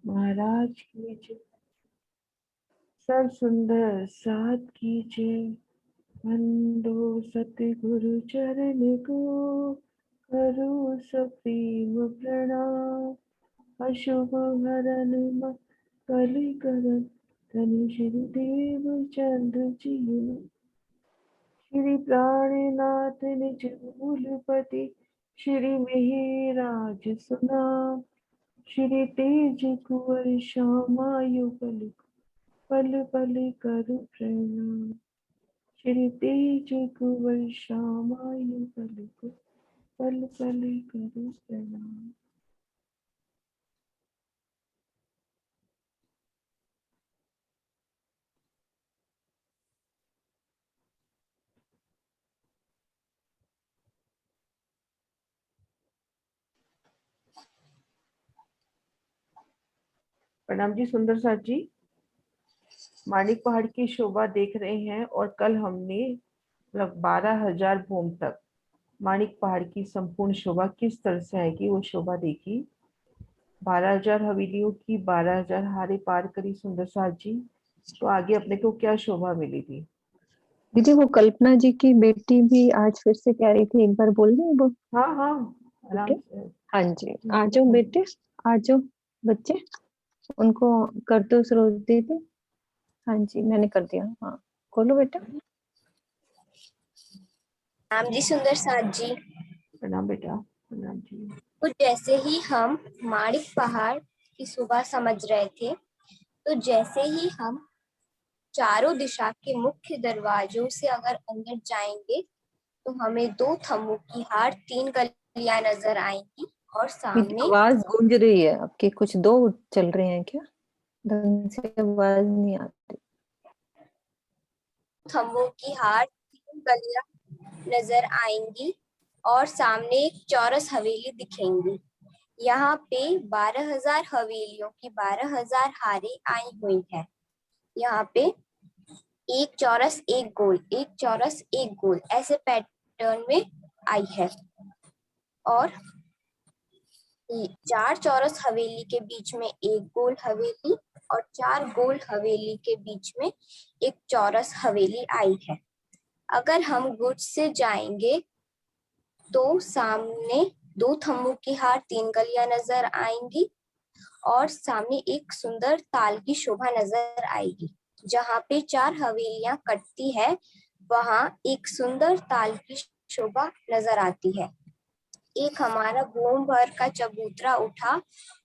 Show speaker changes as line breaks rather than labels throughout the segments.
महाराज की जय। सब सुंदर साथ की जय। वंदो सतगुरु चरण को, करो सप्रेम प्रणाम। अशुभ हरन कलि करन, धनि श्री देव चंद्र जी। श्री प्राणनाथ निज मूलपति, श्री मिहिराज सुनाम। श्री तेज कुंवर श्यामायु पल पल करु प्रणाम। श्री तेज कुंवर श्यामायु पल पल करु प्रणाम। प्रणाम जी सुंदर साथ जी। माणिक पहाड़ की शोभा देख रहे हैं और कल हमने 12,000 भूम तक माणिक पहाड़ की संपूर्ण शोभा किस तरह से आएगी वो शोभा देखी। 12,000 हवेलियों की 12,000 हारे पार करी सुंदर साथ जी। तो आगे अपने को क्या शोभा मिली थी?
दीदी वो कल्पना जी की बेटी भी आज फिर से कह रही थी, एक बार बोल रही वो।
हाँ हाँ आराम
ठीक है,
से।
हाँ जी, आ जाओ बेटे, आ जाओ बच्चे, उनको कर दो सरोज दीदी। हाँ जी मैंने कर दिया, हाँ खोलो बेटा।
प्रणाम जी सुंदर साथ जी।
प्रणाम बेटा। प्रणाम जी।
तो जैसे ही हम माणिक पहाड़ की सुबह समझ रहे थे, तो जैसे ही हम चारों दिशा के मुख्य दरवाजों से अगर अंदर जाएंगे तो हमें 2 थम्बों की हार 3 गलियां नजर आएंगी और सामने
आवाज गूंज रही है आपकी, कुछ दो चल रहे हैं क्या? ढंग से आवाज नहीं आती।
थम्बों की हार 3 गलियां नजर आएंगी और सामने एक चौरस हवेली दिखेंगी। यहाँ पे 12,000 हवेलियों की 12,000 हारें आई हुई है। यहाँ पे एक चौरस एक गोल, एक चौरस एक गोल ऐसे पैटर्न में आई है। और 4 चौरस हवेली के बीच में एक गोल हवेली और 4 गोल हवेली के बीच में एक चौरस हवेली आई है। अगर हम गुज से जाएंगे तो सामने 2 थम्बों की हार 3 गलियां नजर आएंगी और सामने एक सुंदर ताल की शोभा नजर आएगी। जहाँ पे 4 हवेलियां कटती है वहाँ एक सुंदर ताल की शोभा नजर आती है। एक हमारा भूम भर का चबूतरा उठा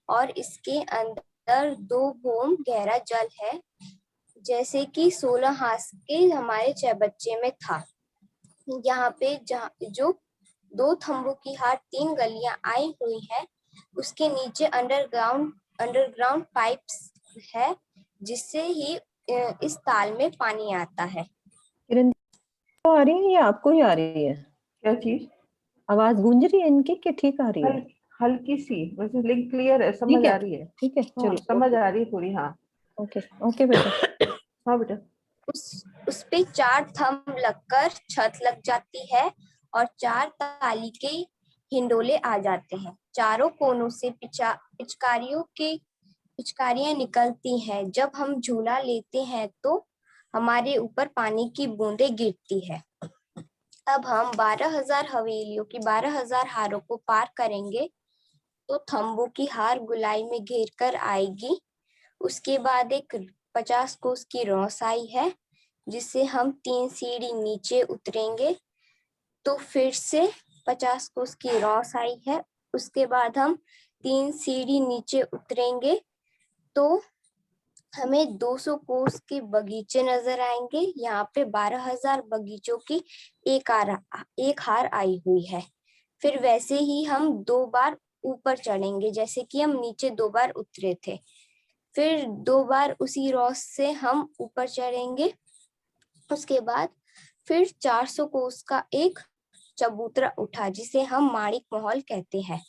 और इसके अंदर 2 भूम गहरा जल है, जैसे कि 16 हाथ के हमारे चबच्चे में था। यहाँ पे जो 2 थम्बों की हार 3 गलियां आई हुई है, उसके नीचे अंडरग्राउंड पाइप्स है, जिससे ही इस ताल में पानी आता है।
किरण आ रही है या आपको ही आ रही है?
क्या चीज?
आवाज गूंज रही है इनकी कि ठीक आ रही है?
हल्की सी, वैसे लिंक क्लियर है, समझ
ठीक है,
आ रही है।
ठीक है,
हाँ
चलो
समझ आ रही है थोड़ी। हाँ
ओके ओके बेटा।
हाँ बेटा।
उस पे 4 थंब लगकर छत लग जाती है और 4 ताली के हिंडोले आ जाते हैं। चारों कोनों से पिचकारियां निकलती हैं। जब हम झूला लेते हैं तो हमारे ऊपर पानी की बूंदें गिरती है। अब हम 12,000 हवेलियों की 12,000 हारों को पार करेंगे तो थंबों की हार गुलाई में घेर कर आएगी। उसके बाद एक 50 कोस की रौसाई है, जिससे हम 3 सीढ़ी नीचे उतरेंगे तो फिर से 50 कोस की रौसाई है। उसके बाद हम 3 सीढ़ी नीचे उतरेंगे तो हमें 200 कोस के बगीचे नजर आएंगे। यहाँ पे 12,000 बगीचों की एक हार आई हुई है। फिर वैसे ही हम 2 बार ऊपर चढ़ेंगे, जैसे कि हम नीचे 2 बार उतरे थे। फिर 2 बार उसी रॉस से हम ऊपर चढ़ेंगे। उसके बाद फिर 400 कोस का एक चबूतरा उठा, जिसे हम माणिक महल कहते हैं।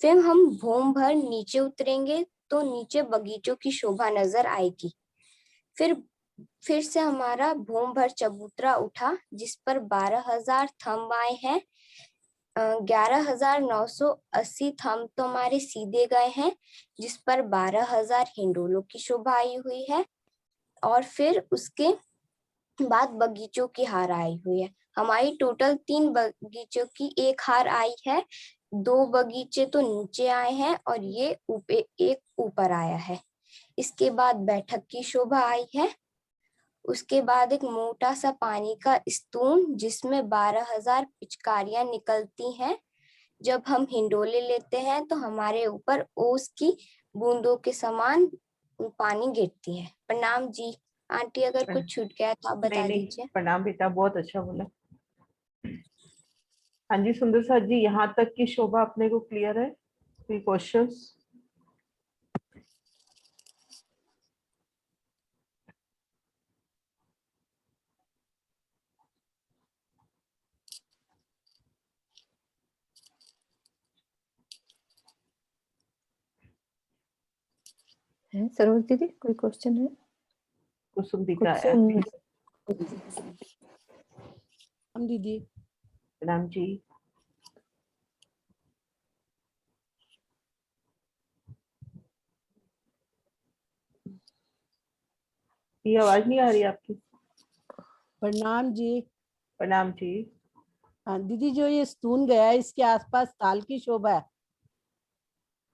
फिर हम भूम भर नीचे उतरेंगे तो नीचे बगीचों की शोभा नजर आएगी। फिर से हमारा भूम भर चबूतरा उठा, जिस पर 12,000 थंब आए हैं। 11,980 थंब तो हमारे सीधे गए हैं, जिस पर 12,000 हिंडोलों की शोभा आई हुई है। और फिर उसके बाद बगीचों की हार आई हुई है। हमारी टोटल 3 बगीचों की एक हार आई है, 2 बगीचे तो नीचे आए हैं और ये एक ऊपर आया है। इसके बाद बैठक की शोभा आई है। उसके बाद एक मोटा सा पानी का स्तून जिसमें 12,000 पिचकारियां निकलती हैं। जब हम हिंडोले लेते हैं तो हमारे ऊपर ओस की बूंदों के समान पानी गिरती है। प्रणाम जी। आंटी, अगर कुछ छूट गया तो आप
नहीं
बता
नहीं,
दीजिए।
प्रणाम बेटा, बहुत अच्छा बोला। हाँ जी सुंदर सर जी, यहाँ तक की शोभा अपने को क्लियर है? कोई क्वेश्चंस?
है सरोज दीदी, कोई क्वेश्चन है?
कुसुम दीदा
कुसुम
हम दीदी।
प्रणाम जी। ये आवाज नहीं आ रही आपकी?
प्रणाम जी।
प्रणाम जी।
हाँ दीदी, जो ये स्तून गया है इसके आसपास ताल की शोभा है।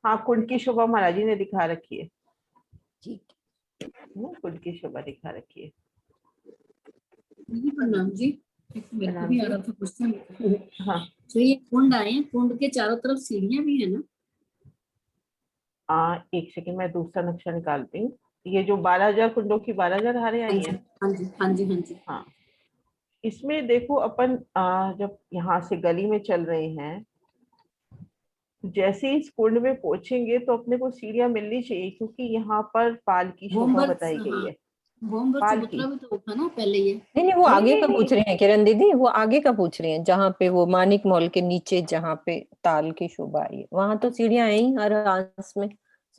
हाँ, कुंड की शोभा महाराज जी ने दिखा रखी है।
ठीक।
कुंड की शोभा दिखा रखी है।
दीदी प्रणाम जी। मेरे को
प्रणाम
भी आ
जी।
रहा था क्वेश्चन।
हाँ,
तो ये कुंड आए हैं, कुंड के चारों तरफ सीढ़ियां भी है ना?
एक सेकंड, मैं दूसरा नक्शा निकालती हूँ। ये जो 12,000 कुंडों की 12,000 हारें
हाँ
आई
जी
हैं।
हाँ जी हाँ जी हाँ जी।
हाँ, इसमें देखो अपन जब यहाँ से गली में चल रहे हैं, जैसे ही इस कुंड में पहुंचेंगे तो अपने को सीढ़ियां मिलनी चाहिए, क्योंकि यहाँ पर पाल की शोभा
भोमवर,
बताई गई
हाँ
है।
भोमवर
पाल
चबूतरा
की।
भी तो था ना पहले ये?
नहीं नहीं, वो
नहीं
आगे
नहीं
का
नहीं,
पूछ रहे हैं किरण दीदी, वो आगे का पूछ रही हैं, जहाँ पे वो मानिक मॉल के नीचे जहाँ पे ताल की शोभा आई है, वहां तो सीढ़ियां आई हर आस में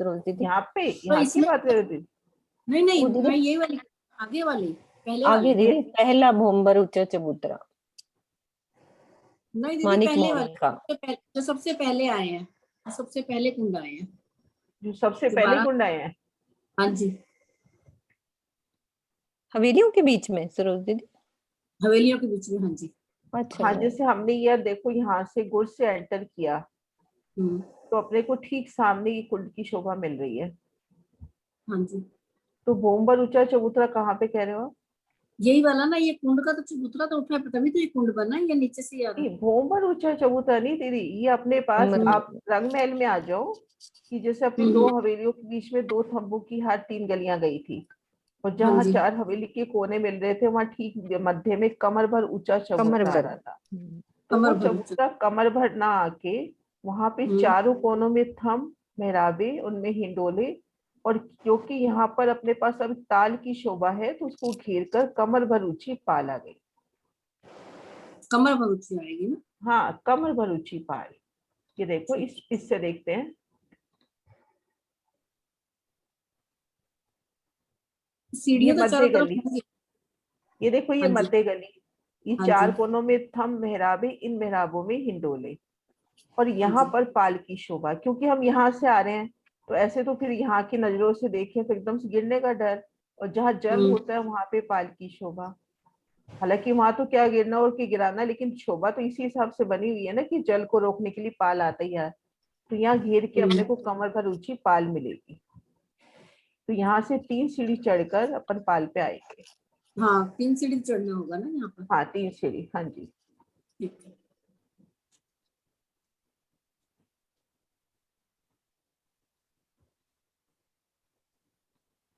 सरोज दीदी।
यहाँ पे,
तो
यहाँ की
इसमें
बात कर रहे थे।
नहीं नहीं,
वो दीदी
मैं ये वाली आगे वाली पहले
आगे
वाली।
दीदी, पहला भोम्बर ऊंचा चबूतरा
नहीं दीदी,
मानिक
पहले
मॉल
वाली
का।
जो सबसे पहले आए हैं, सबसे पहले कुंड आए हैं
जो सबसे
जो
पहले
12।
कुंड आए हैं।
हाँ जी,
हवेलियों के बीच में सरोज दीदी।
हवेलियों के बीच में। हाँ जी।
अच्छा।
हाँ, जैसे हमने ये देखो यहाँ से गुड़ से एंटर किया
हम्म,
तो अपने को ठीक सामने ये कुंड की शोभा मिल रही है।
हाँ जी,
तो भोमबर ऊंचा चबूतरा कहाँ पे कह रहे हो आप?
यही वाला ना, ये कुंड का तो चबूतरा तो उठा है, तभी तो ये कुंड बना है, ये नीचे से आ रहा
नहीं, भोमबर ऊंचा चबूतरा नहीं दीदी, ये अपने पास
उम्र
आप रंग महल में आ जाओ, कि जैसे अपनी
है।
2 हवेलियों के बीच में 2 थंबों की हर 3 गलियां गई थी, और
हाँ
जहाँ
जी
4 हवेली के कोने मिल रहे थे वहां ठीक मध्य में कमर भर ऊंचा
कमर
चबूतरा आ
भर।
रहा था। तो वो
कमर भर ऊंचा।
चबूतरा कमर भर ना आके वहां पे
हम्म,
चारों कोनों में थंब, मेहराबे, उनमें हिंडोले, और क्योंकि यहाँ पर अपने पास अब ताल की शोभा है तो उसको घेर कर कमर भर ऊंची पाल आ गई।
कमर भर ऊंची आएगी ना?
हाँ, कमर भर ऊंची पाल। ये देखो, इससे देखते हैं। ये
सीढ़ियां तो
मध्य
चारों तरफ
गली,
होंगी।
ये देखो, ये
हाँ जी
मध्य गली, ये
हाँ
4
जी
कोनों में थंब, मेहराबे, इन मेहराबों में हिंडोले, और
हाँ
यहाँ
जी।
पर पाल की शोभा। क्योंकि हम यहाँ से आ रहे हैं तो ऐसे तो फिर यहाँ की नजरों से देखें तो एकदम से गिरने का डर, और जहाँ जल
हम्म,
होता है वहां पे पाल की शोभा। हालांकि वहां तो क्या गिरना और क्या गिराना, लेकिन शोभा तो इसी हिसाब से बनी हुई है ना कि जल को रोकने के लिए पाल आता ही है। तो यहाँ घेर के अपने को कमर भर ऊंची पाल मिलेगी। तो यहाँ से 3 सीढ़ी चढ़कर अपन पाल पे आएंगे।
हाँ 3 सीढ़ी चढ़ना होगा ना यहाँ पर।
हाँ, 3 सीढ़ी, हाँ जी।
ठीक है।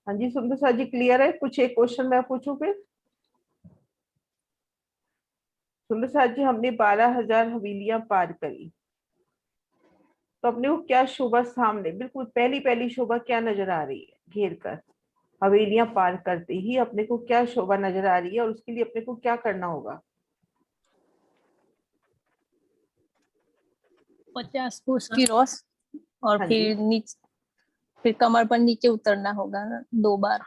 हाँ जी सुंदर सर जी, क्लियर है? कुछ एक क्वेश्चन मैं पूछूं फिर? सुंदर सर जी, हमने 12,000 हवेलियां पार करी, तो अपने को क्या शोभा सामने बिल्कुल पहली पहली शोभा क्या नजर आ रही है? घेर कर हवेलियां पार करते ही अपने को क्या शोभा नजर आ रही है, और उसके लिए अपने को क्या करना होगा?
50 फुट की रॉस, और
हाँ जी।
फिर कमर पर नीचे उतरना होगा ना 2 बार।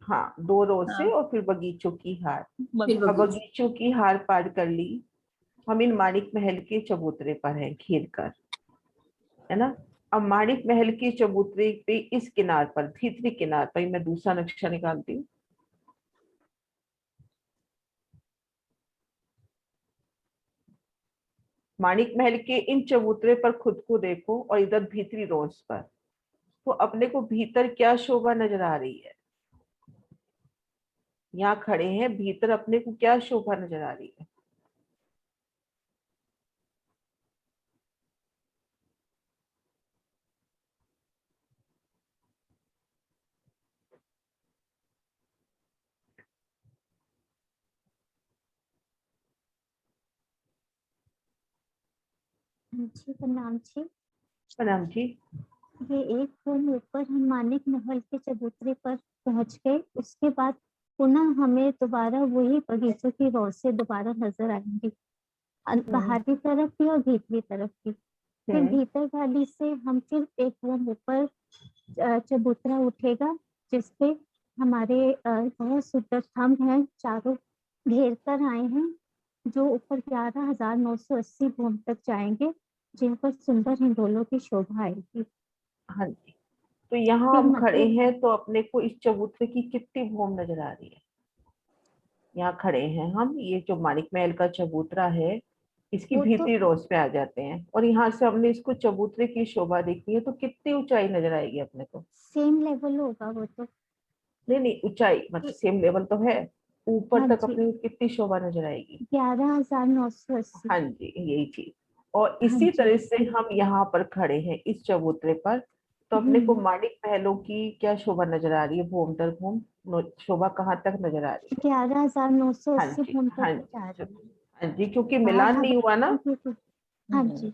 हाँ, 2 रोज से,
हाँ,
और फिर बगीचों की हार।
फिर
अब
बगीचा।
बगीचों की हार पार कर ली, हम इन माणिक महल के चबूतरे पर हैं घेर कर, है ना। अब माणिक महल के चबूतरे पे इस किनार पर, भीतरी किनार पर, मैं दूसरा नक्शा निकालती हूँ। माणिक महल के इन चबूतरे पर खुद को देखो और इधर भीतरी रोज पर, तो अपने को भीतर क्या शोभा नजर आ रही है? यहाँ खड़े हैं, भीतर अपने को क्या शोभा नजर आ रही है?
जी प्रणाम जी।
प्रणाम जी।
ये एक दिन ऊपर हम मानिक महल के चबूतरे पर पहुंच गए, उसके बाद पुनः हमें दोबारा वही बगीचों की रोशनी दोबारा नजर आएंगी, बाहरी तरफ भी और भीतरी तरफ भी। फिर भीतर वाली से हम फिर एक वो ऊपर चबूतरा उठेगा जिसपे हमारे बहुत सुंदर स्तंभ हैं, चारों घेर कर आए हैं, जो ऊपर 11,980 भूम तक जाएंगे, जिन पर सुंदर हिंडोलों की शोभा आएगी।
हाँ जी। तो यहाँ
फिर
हम
मध्य
खड़े हैं तो अपने को इस चबूतरे की कितनी भूम नजर आ रही है? यहाँ खड़े हैं हम, ये जो माणिक महल का चबूतरा है इसकी
वो तो
भीतरी रोज पे आ जाते हैं, और यहाँ से हमने इसको चबूतरे की शोभा देखी है, तो कितनी ऊंचाई नजर आएगी अपने को?
सेम लेवल होगा वो तो।
नहीं नहीं, ऊंचाई मतलब सेम लेवल तो है, ऊपर
हाँ
तक
जी,
अपने को कितनी शोभा नजर आएगी?
11,980।
हाँ जी, यही चीज। और
हाँ
इसी
जी।
तरह से हम यहाँ पर खड़े हैं इस चबूतरे पर, तो अपने को
हम्म,
माणिक महलों की क्या शोभा नजर आ रही है? भूम दर भूम शोभा कहाँ तक नजर आ रही है?
ग्यारह हजार नौ सौ
हाँ
अस्सी
जी,
भूम
हाँ
तक जा
जी,
रही है।
हाँ जी, क्योंकि
वहाँ
मिलान नहीं हुआ ना।
हाँ जी,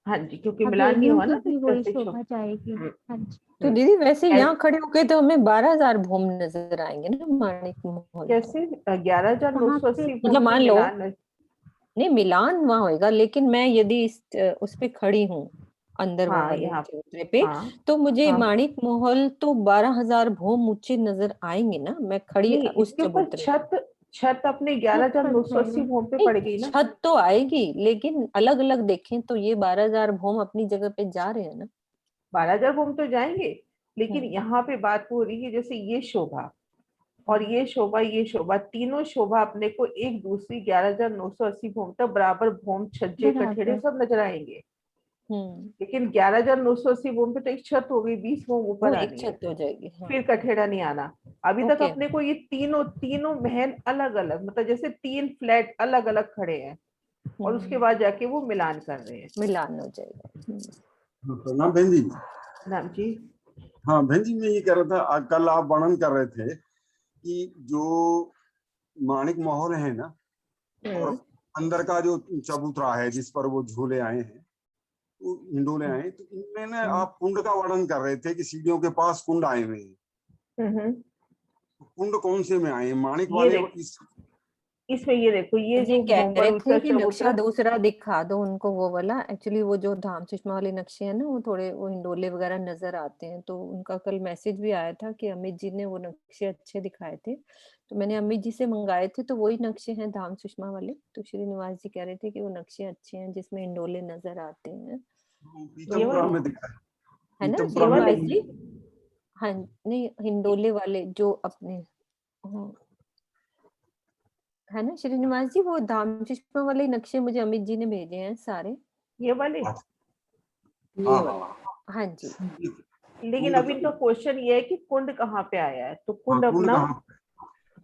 हाँ जी, क्योंकि मिलान नहीं
हवेलियों
हुआ
की
ना, तो
भी
इस तरह
वही
से
शोभा जाएगी। हाँ जी।
तो दीदी वैसे
कैसे
यहाँ खड़े होके तो हमें 12,000 भूम नजर आएंगे ना माणिक महल तो।
कैसे 11,980
वहाँ पे
भूम
मतलब
पे
मान लो,
मिलान
नहीं मिलान वहां होएगा, लेकिन मैं यदि उस पे खड़ी हूँ अंदर
हाँ
वाले
यहाँ,
चबूतरे पे,
हाँ
तो मुझे
हाँ।
माणिक महल तो 12,000 भूम ऊंचे नजर आएंगे ना, मैं खड़ी
नहीं,
उस
इसके ऊपर
चबूतरे पे।
छत, छत अपने
छत पर
11,980
जाएगा।
भूम पे
नहीं,
पड़ गई ना।
छत तो आएगी, लेकिन अलग अलग देखें तो ये 12,000 भूम अपनी जगह पे जा रहे हैं ना।
12,000 भूम तो जाएंगे, लेकिन
हम्म
यहाँ पे बात हो रही है जैसे ये शोभा और
हम्म
ये शोभा, तीनों शोभा अपने को एक दूसरी 11,980 भूम तक बराबर, भूम छज्जे कठेड़े
बराबर।
सब नजर आएंगे।
हम्म
लेकिन 11,980 भूम पे तो एक छत हो गई, 20 भूम
वो
ऊपर
एक
आनी है,
छत हो जाएगी, हाँ।
फिर कठेड़ा नहीं आना। अभी तक
ओके।
अपने को ये तीनों तीनों महल अलग अलग, मतलब जैसे तीन फ्लैट अलग अलग खड़े हैं, और उसके
हम्म
बाद जाके वो मिलान कर रहे हैं।
मिलान हो जाएगा।
प्रणाम बहन जी।
राम जी।
हाँ बहन जी, मैं ये कह रहा था, कल आप वर्णन कर रहे थे कि जो माणिक महल है ना, और अंदर का जो चबूतरा है जिस पर वो झूले आए हैं, वो हिंडोले आए हैं, तो इनमें ना आप कुंड का वर्णन कर रहे थे कि सीढ़ियों के पास कुंड आए हुए हैं।
हम्म।
तो कुंड कौन से में आए हैं, माणिक
ये
वाले?
देख, इसमें ये देखो, ये
जी
जो
कह
भूमर
रहे थे
उत्तर
कि नक्शा
चबूतरा।
दूसरा दिखा दो उनको, वो वाला एक्चुअली वो जो धाम सुषमा वाले नक्शे हैं ना, वो थोड़े वो हिंडोले वगैरह नजर आते हैं, तो उनका कल मैसेज भी आया था कि अमित जी ने वो नक्शे अच्छे दिखाए थे, तो मैंने अमित जी से मंगाए थे, तो वही नक्शे हैं धाम सुषमा वाले। तो श्रीनिवास जी कह रहे थे कि वो नक्शे अच्छे हैं जिसमें हिंडोले नजर आते हैं,
ये
पीतमपुरा
वाले,
में दिखा है,
है ना
पीतमपुरा
ये
में
वाले,
श्रीनिवास जी? हाँ, नहीं हिंडोले वाले जो अपने, हाँ, है ना श्रीनिवास जी, वो धाम सुषमा वाले नक्शे मुझे अमित जी ने भेजे हैं सारे।
ये वाले।
हाँ
ये वाले।
हाँ।
हाँ जी।
लेकिन
कुंड
अभी इनका क्वेश्चन ये है कि कुंड कहाँ पे आया है, तो
हाँ,
कुंड
कुंड
अपना,
कहाँ?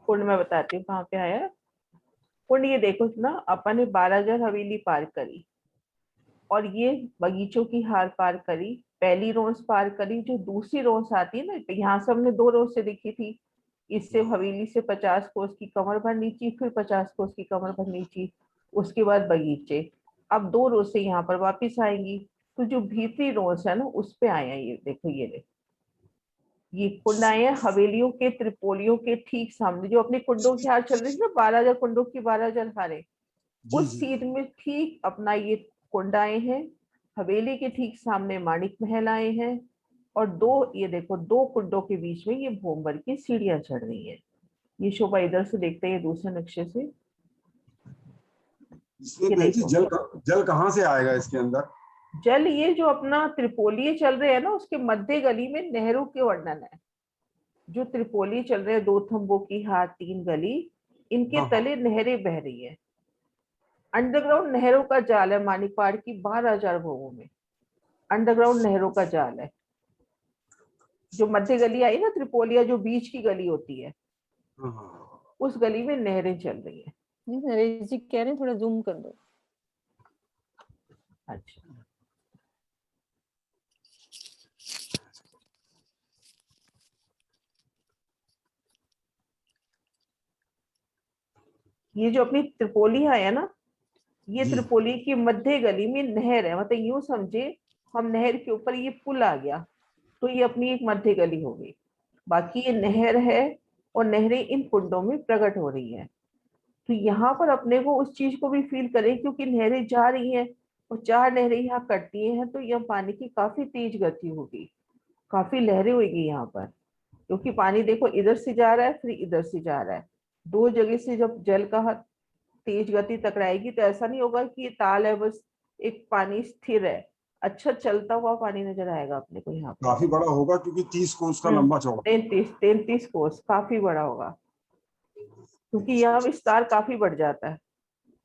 कुंड मैं बताती हूँ कहाँ पे आया है। कुंड ये देखो ना, अपन ने 12,000 हवेली पार करी, और ये बगीचों की हार पार करी, पहली रोज पार करी, जो दूसरी रोज आती है ना, तो यहाँ से हमने 2 रोज से दिखी थी, इससे हवेली से 50 कोस की कमर भर नीची, फिर 50 कोस की कमर भर नीची, उसके बाद बगीचे। अब 2 रोज से यहाँ पर वापिस आएंगी, तो जो भीतरी रोज है ना उस पे आए हैं, ये देखो, ये कुंड आए हैं हवेलियों के त्रिपोलियों के ठीक सामने, जो अपने कुंडों की हार चल रही थी ना, 12,000 कुंडों की 12,000 हारे,
जी
उस
जी।
सीट में ठीक अपना ये कुंड आए हैं। हवेली के ठीक सामने माणिक महल आए हैं, और 2, ये देखो, 2 कुंडों के बीच में ये भूमवर की सीढ़ियां चढ़ रही है। ये शोभा इधर से देखते हैं दूसरे नक्शे से,
इसमें
ये
बहन जी
देखो
जल कहाँ से आएगा इसके अंदर?
जल, ये जो अपना त्रिपोली चल रहे हैं ना, उसके मध्य गली में नहरों के वर्णन है। जो त्रिपोली चल रहे हैं, 2 थंबों की हाथ 3 गली, इनके
हाँ,
तले नहरें बह रही है। अंडरग्राउंड नहरों का जाल है मानिक पहाड़ की 12,000 भोगों में। अंडरग्राउंड नहरों का जाल है। जो मध्य गली आई ना त्रिपोलिया, जो बीच की गली होती है,
हाँ, हाँ।
उस गली में नहरें चल रही है।
नहीं, नरेश जी कह रहे हैं थोड़ा जूम कर दो।
अच्छा, ये जो अपनी त्रिपोली है ना, ये
जी।
त्रिपोली की मध्य गली में नहर है। मतलब यूं समझे, हम नहर के ऊपर ये पुल आ गया तो ये अपनी एक मध्य गली हो गई। बाकी ये नहर है और नहरें इन कुंडों में प्रकट हो रही है। तो यहाँ पर अपने को उस चीज को भी फील करें, क्योंकि नहरें जा रही हैं और 4 नहरें यहाँ कटती हैं, तो यह पानी की काफी तेज गति होगी, काफी लहरें होगी यहाँ पर। क्योंकि पानी देखो इधर से जा रहा है, फिर इधर से जा रहा है। 2 जगह से जब जल का तेज गति टकराएगी तो ऐसा नहीं होगा कि ये ताल है बस, एक पानी स्थिर है। अच्छा चलता हुआ पानी नजर आएगा अपने को यहाँ पे।
काफी बड़ा होगा क्योंकि 30 कोस का लंबा चौड़ा।
33 कोस, काफी बड़ा होगा, क्योंकि यहाँ विस्तार काफी बढ़ जाता है।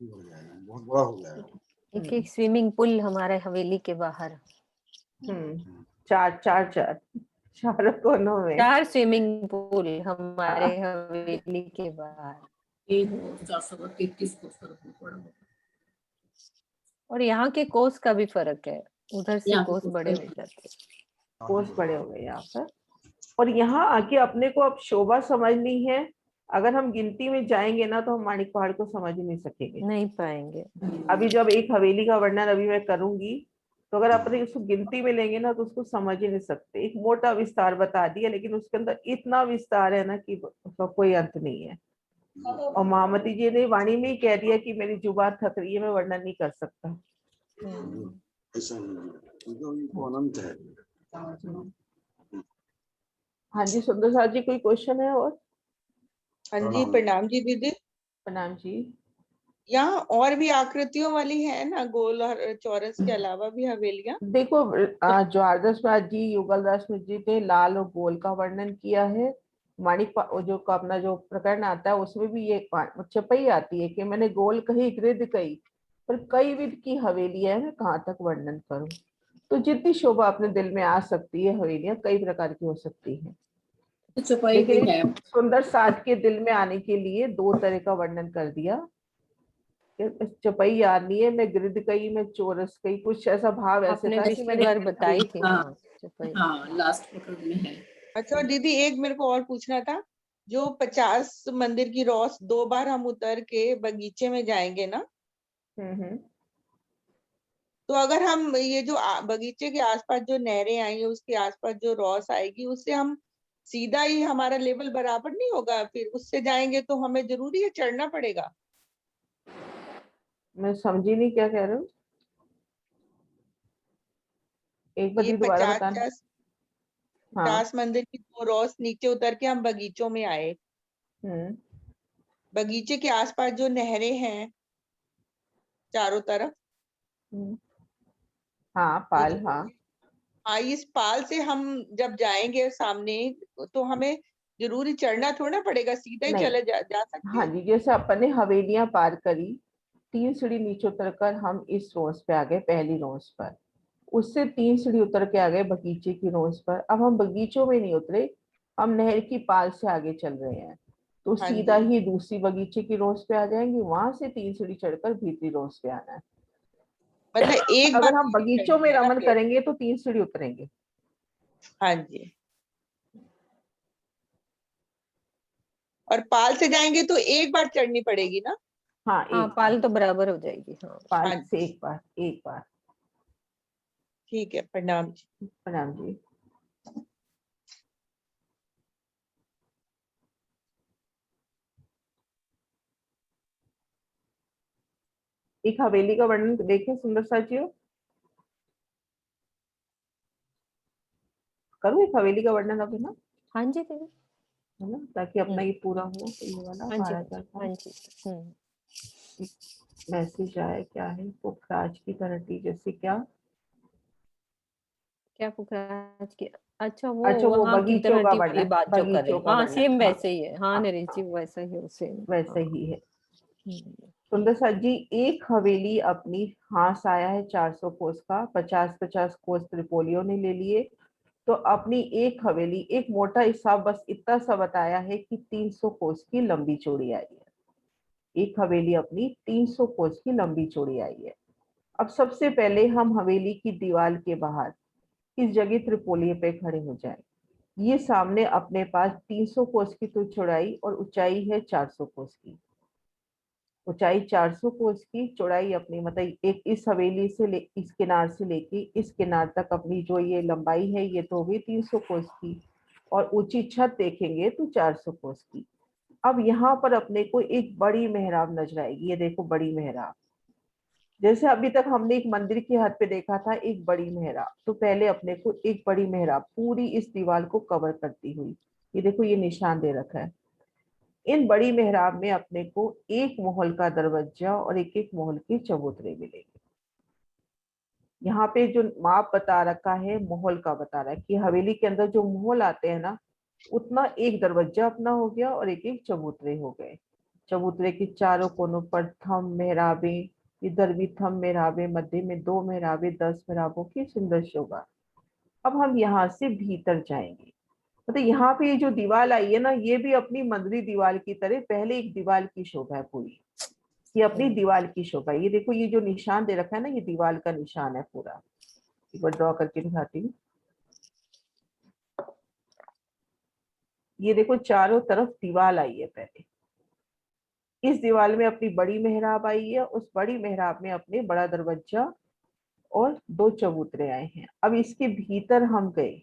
बहुत बड़ा हो जाएगा।
एक एक स्विमिंग पूल हमारे हवेली के बाहर।
चारों कोनों में
4 स्विमिंग पूल हमारे हवेली के बाहर।
433 कोस का तो बड़ा होगा।
और यहाँ के कोस का भी फर्क है, उधर से
यहाँ के
कोस
कोस
बड़े
का
हो जाते हैं।
कोस बड़े हो गए यहाँ पर। और यहाँ आके अपने को अब शोभा समझनी है। अगर हम गिनती में जाएंगे ना तो हम माणिक पहाड़ को समझ ही नहीं सकेंगे।
नहीं पाएंगे।
अभी जब एक हवेली का वर्णन अभी मैं करूंगी, तो अगर अपने उसको गिनती में लेंगे ना तो उसको समझ ही नहीं सकते। एक मोटा विस्तार बता दिया, लेकिन उसके अंदर इतना विस्तार है ना कि उसका कोई अंत नहीं है। और महामती जी ने वाणी में ही कह दिया कि मेरी जुबान थक रही है, मैं वर्णन नहीं कर सकता।
ऐसा नहीं, तो अनंत है।
हाँ जी सुंदर साथ जी, कोई क्वेश्चन है और?
हाँ जी, प्रणाम जी दीदी।
प्रणाम जी।
यहाँ और भी आकृतियों वाली है ना, गोल और चौरस के अलावा भी हवेलियां?
देखो ज्वारदास महाराज जी, युगलदास मिश्र जी ने लाल और गोल का वर्णन किया है। जो का अपना जो प्रकरण आता है उसमें भी ये चपई आती है कि मैंने गोल कही गृद कही, पर कई विध की हवेलियां है, मैं कहाँ तक वर्णन करूं। तो जितनी शोभा अपने दिल में आ सकती है, हवेलियां कई प्रकार की हो सकती है।
चौपाई भी
लेकिन
है।
सुंदर साथ के दिल में आने के लिए 2 तरह का वर्णन कर दिया। चौपाई याद नहीं है, मैं गिरद कही, मैं चौरस कही, कुछ ऐसा भाव ऐसे
आपने
था कि
पिछली
मैंने
बार बताई थी।
हाँ,
हाँ चपाई।
हाँ लास्ट प्रकरण में है।
अच्छा, और दीदी एक मेरे को और पूछना था, जो 50 मंदिर की रॉस 2 बार हम उतर के बगीचे में जाएंगे ना, तो अगर हम ये जो बगीचे के आसपास जो नहरें आएंगी, उसके आसपास जो रॉस आएगी, उससे हम सीधा ही हमारा लेवल बराबर नहीं होगा? फिर उससे जाएंगे तो हमें जरूरी है चढ़ना पड़ेगा?
मैं समझी नहीं क्या कह रहे हो, एक बार
ये
दोबारा बताना।
50 मंदिर की 2 रॉस नीचे उतर के हम बगीचों में आए,
हम्म
बगीचे के आसपास जो नहरें हैं चारों तरफ,
हाँ
ये
पाल,
जो
हाँ।
हाँ, इस पाल से हम जब जाएंगे सामने, तो हमें जरूरी चढ़ना थोड़ा ना पड़ेगा, सीधा ही
नहीं,
चले जा सकते
हाँ
हैं?
जी, जैसे अपन ने हवेलियां पार करी, 3 सीढ़ी नीचे उतरकर हम इस रोज पे आ गए, पहली रोज पर। उससे 3 सीढ़ी उतर के आ गए बगीचे की रोज पर। अब हम बगीचों में नहीं उतरे, हम नहर की पाल से आगे चल रहे हैं, तो
हाँ
सीधा
जी,
ही दूसरी बगीचे की रोज पे आ जाएंगे। वहां से 3 सीढ़ी चढ़कर भीतरी रोज पे आना है।
मतलब एक बार
अगर हम
सीढ़ी
बगीचों
चढ़नी
में
है ना
रमन
फिर?
करेंगे तो 3 सीढ़ी उतरेंगे।
हाँ जी, और पाल से जाएंगे तो एक बार चढ़नी पड़ेगी ना?
हाँ
हाँ
एक बार,
पाल तो बराबर हो जाएगी। हाँ
पाल
हाँ
से
जी,
एक बार।
ठीक है, प्रणाम जी।
प्रणाम जी। एक हवेली का वर्णन देखें सुंदर साथियों, करूँ एक हवेली का वर्णन अभी ना,
हाँ जी दीदी।
है ना, ताकि अपना ये पूरा हो। तो ये वाला
हाँ जी
12,000 का
हाँ जी।
मैसेज आया क्या है? पुखराज की घंटी जैसे क्या?
क्या पुखराज की? अच्छा, वो
अच्छा, वो
वहाँ की
बगीचों का
घंटी वाली
वर्णन,
बात जो कर रहे
बगीचों
हैं।
का
हाँ,
वर्णन,
सेम
हाँ
वैसे ही है। हाँ
हाँ,
नरेश जी, वैसा ही है, सेम।
वैसे
हाँ।
ही है।
हम्म।
सुंदर सा जी, एक हवेली अपनी हाथ आया है 400 कोस का, 50-50 कोस त्रिपोलियों ने ले लिए। तो अपनी एक हवेली, एक मोटा हिसाब बस इतना सा बताया है कि 300 कोस की लंबी चौड़ी आई है। एक हवेली अपनी 300 कोस की लंबी चौड़ी आई है। अब सबसे पहले हम हवेली की दीवार के बाहर इस जगह त्रिपोलिये पे खड़े हो जाएं। ये सामने अपने पास 300 कोस की तो चौड़ाई और ऊंचाई है 400 कोस की। ऊंचाई 400 कोस की, चौड़ाई अपनी मतलब एक इस हवेली से इस किनार से लेके इस किनार तक अपनी जो ये लंबाई है ये तो होगी 300 कोस की, और ऊंची छत देखेंगे तो 400 कोस की। अब यहाँ पर अपने को एक बड़ी मेहराब नजर आएगी। ये देखो बड़ी मेहराब, जैसे अभी तक हमने एक मंदिर की हद पे देखा था एक बड़ी मेहराब, तो पहले अपने को एक बड़ी मेहराब पूरी इस दीवार को कवर करती हुई, ये देखो ये निशान दे रखा है। इन बड़ी मेहराब में अपने को एक महल का दरवाजा और एक एक महल के चबूतरे मिलेंगे। यहाँ पे जो माप बता रखा है महल का बता रहा है कि हवेली के अंदर जो महल आते हैं ना, उतना एक दरवाजा अपना हो गया और एक एक चबूतरे हो गए। चबूतरे के चारों कोनों पर थम मेहराबे, इधर भी थम मेहराबे, मध्य में 2 मेहराबे, 10 मेहराबों की सुंदर शोभा। अब हम यहाँ से भीतर जाएंगे। मतलब यहाँ पे ये जो दीवार आई है ना, ये भी अपनी मंदिरी दीवार की तरह पहले एक दीवार की शोभा है पूरी। ये अपनी दीवार की शोभा है। ये देखो ये जो निशान दे रखा है ना, ये दीवार का निशान है पूरा। एक बार ड्रॉ करके दिखाती हूँ। ये देखो चारों तरफ दीवार आई है पहले। इस दीवार में अपनी बड़ी मेहराब आई है, उस बड़ी मेहराब में अपने बड़ा दरवाजा और 2 चबूतरे आए हैं। अब इसके भीतर हम गए,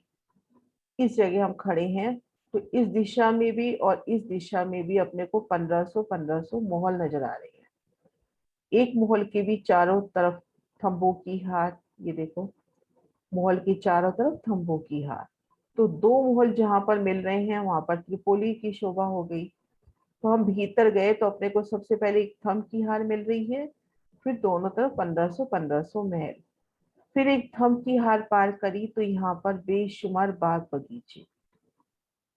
इस जगह हम खड़े हैं, तो इस दिशा में भी और इस दिशा में भी अपने को 1500 महल नजर आ रही है। एक महल के भी चारों तरफ थंबों की हार, ये देखो महल की चारों तरफ थंबों की हार। तो 2 महल जहां पर मिल रहे हैं वहां पर त्रिपोली की शोभा हो गई। तो हम भीतर गए तो अपने को सबसे पहले एक थंब की हार मिल रही है, फिर दोनों तरफ 1500 महल, फिर एक थंब की हार पार करी तो यहाँ पर बेशुमार बाग बगीचे,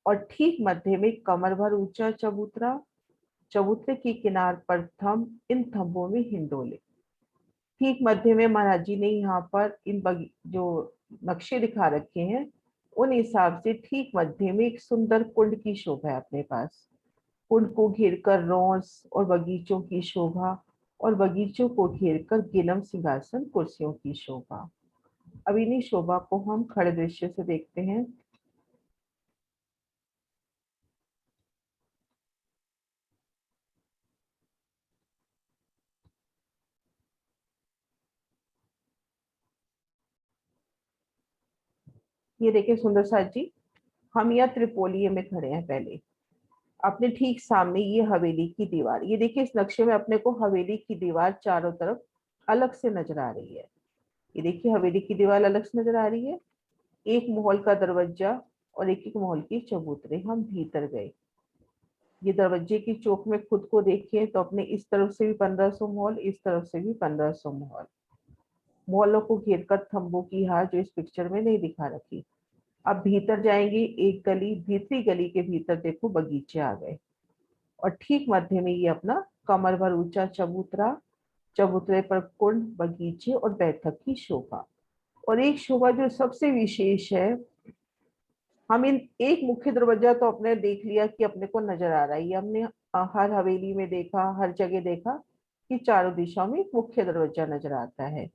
और ठीक मध्य में कमर भर ऊंचा चबूतरा, चबूतरे के किनार पर थंब, इन थंबों में हिंडोले। ठीक मध्य में महाराज जी ने यहाँ पर जो नक्शे दिखा रखे हैं उन हिसाब से ठीक मध्य में एक सुंदर कुंड की शोभा है अपने पास। कुंड को घेरकर रोस और बगीचों की शोभा, और बगीचों को घेरकर गिलम सिंहासन कुर्सियों की शोभा। अब इन्हीं शोभा को हम खड़े दृश्य से देखते हैं। ये देखिए सुंदर साथ जी, हम यहाँ त्रिपोलिये में खड़े हैं पहले। अपने ठीक सामने ये हवेली की दीवार, ये देखिए इस नक्शे में अपने को हवेली की दीवार चारों तरफ अलग से नजर आ रही है। ये देखिए हवेली की दीवार अलग से नजर आ रही है। एक महल का दरवाजा और एक एक महल की चबूतरे। हम भीतर गए, ये दरवाजे की चौक में खुद को देखिए तो अपने इस तरफ से भी 1500 महल, इस तरफ से भी 1500 महल। महलों को घेर कर थंबों की हार जो इस पिक्चर में नहीं दिखा रखी। अब भीतर जाएंगे, एक गली, भीतरी गली के भीतर देखो बगीचे आ गए, और ठीक मध्य में ये अपना कमर भर ऊंचा चबूतरा, चबूतरे पर कुंड, बगीचे और बैठक की शोभा। और एक शोभा जो सबसे विशेष है, हम इन एक मुख्य दरवाजा तो अपने देख लिया कि अपने को नजर आ रहा है, ये हमने हर हवेली में देखा, हर जगह देखा कि चारों दिशाओं में एक मुख्य दरवाजा नजर आता है।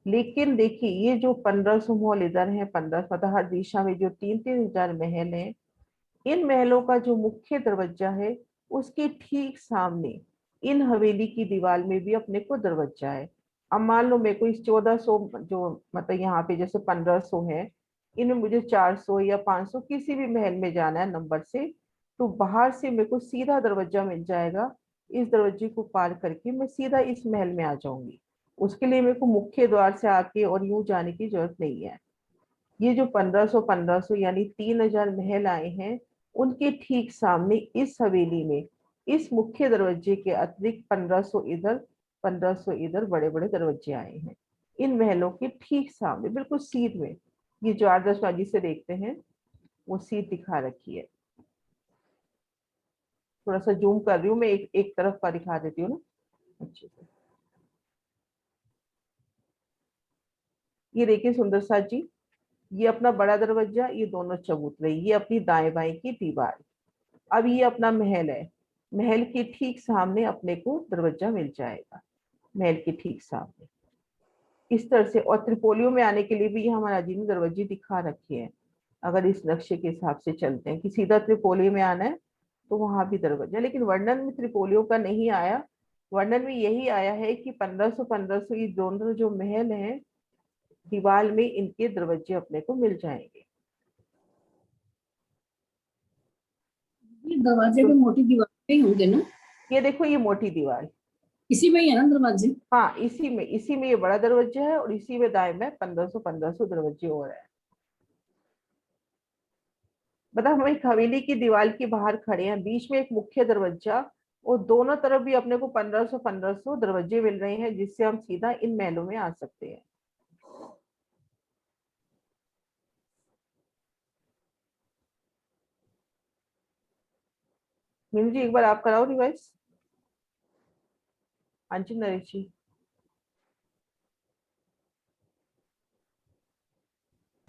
लेकिन देखिए ये जो 1500 महल इधर है, 15 मतलब हर दिशा में जो 3-3 हजार महल है, इन महलों का जो मुख्य दरवाजा है उसके ठीक सामने इन हवेली की दीवार में भी अपने को दरवाजा है। अब मान लो मेरे को इस 1400 जो मतलब यहाँ पे जैसे 1500 है, इनमें मुझे 400 या 500 किसी भी महल में जाना है नंबर से, तो बाहर से मेरे को सीधा दरवाजा मिल जाएगा। इस दरवाजे को पार करके मैं सीधा इस महल में आ जाऊंगी। उसके लिए मेरे को मुख्य द्वार से आके और यूं जाने की जरूरत नहीं है। ये जो 1500 यानी 3000 महल आए हैं, उनके ठीक सामने इस हवेली में इस मुख्य दरवाजे के अतिरिक्त 1500 इधर 1500 इधर बड़े बड़े दरवाजे आए हैं। इन महलों के ठीक सामने बिल्कुल सीध में, ये जो आदर्शवादी से देखते हैं वो सीध दिखा रखी है। थोड़ा सा जूम कर रही हूँ मैं, एक तरफ का दिखा देती हूँ ना अच्छे से। ये देखिए सुंदर साथ जी, ये अपना बड़ा दरवाजा, ये दोनों चबूतरे, ये अपनी दाएं बाएं की दीवार। अब ये अपना महल है, महल के ठीक सामने अपने को दरवाजा मिल जाएगा, महल के ठीक सामने इस तरह से। और त्रिपोलियों में आने के लिए भी यहाँ महाराज जी ने दरवाजे दिखा रखे हैं। अगर इस नक्शे के हिसाब से चलते हैं कि सीधा त्रिपोली में आना है तो वहां भी दरवाजा, लेकिन वर्णन में त्रिपोलियों का नहीं आया। वर्णन में यही आया है कि 1500 ये दोनों जो महल हैं दीवार में, इनके दरवाजे अपने को मिल जाएंगे।
ये दरवाजे भी मोटी दीवार पे ही होंगे ना?
ये देखो ये मोटी दीवार,
इसी में ही है ना दरवाजे?
हाँ इसी में ये बड़ा दरवाजा है और इसी में दाएं में 1500 दरवाजे और है। मतलब हम एक हवेली की दीवार के बाहर खड़े हैं, बीच में एक मुख्य दरवाजा और दोनों तरफ भी अपने को 1500 दरवाजे मिल रहे हैं, जिससे हम सीधा इन महलों में आ सकते हैं। मीनू जी एक बार आप कराओ रिवाइज। हाँ जी नरेश जी।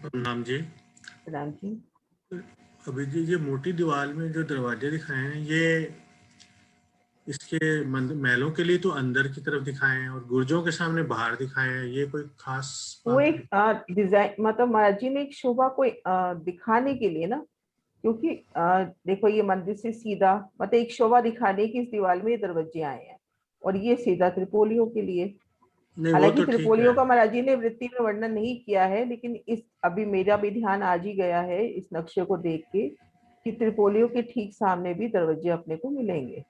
नाम जी।
प्रणाम जी।
अभी जी ये मोटी दीवार में जो दरवाजे दिखाए हैं, ये इसके महलों के लिए तो अंदर की तरफ दिखाए हैं और गुर्जों के सामने बाहर दिखाए हैं, ये कोई खास
वो एक डिजाइन, मतलब महाराज जी ने एक शोभा को दिखाने के लिए ना, क्योंकि देखो ये मंदिर से सीधा मतलब एक शोभा दिखाने की इस दीवार में ये दरवाजे आए हैं और ये सीधा त्रिपोलियों के लिए।
नहीं, वो
हालांकि
तो ठीक
त्रिपोलियों
है।
का महाराज जी ने वृत्ति में वर्णन नहीं किया है, लेकिन इस अभी मेरा भी ध्यान आज ही गया है इस नक्शे को देख के कि त्रिपोलियों के ठीक सामने भी दरवाजे अपने को मिलेंगे।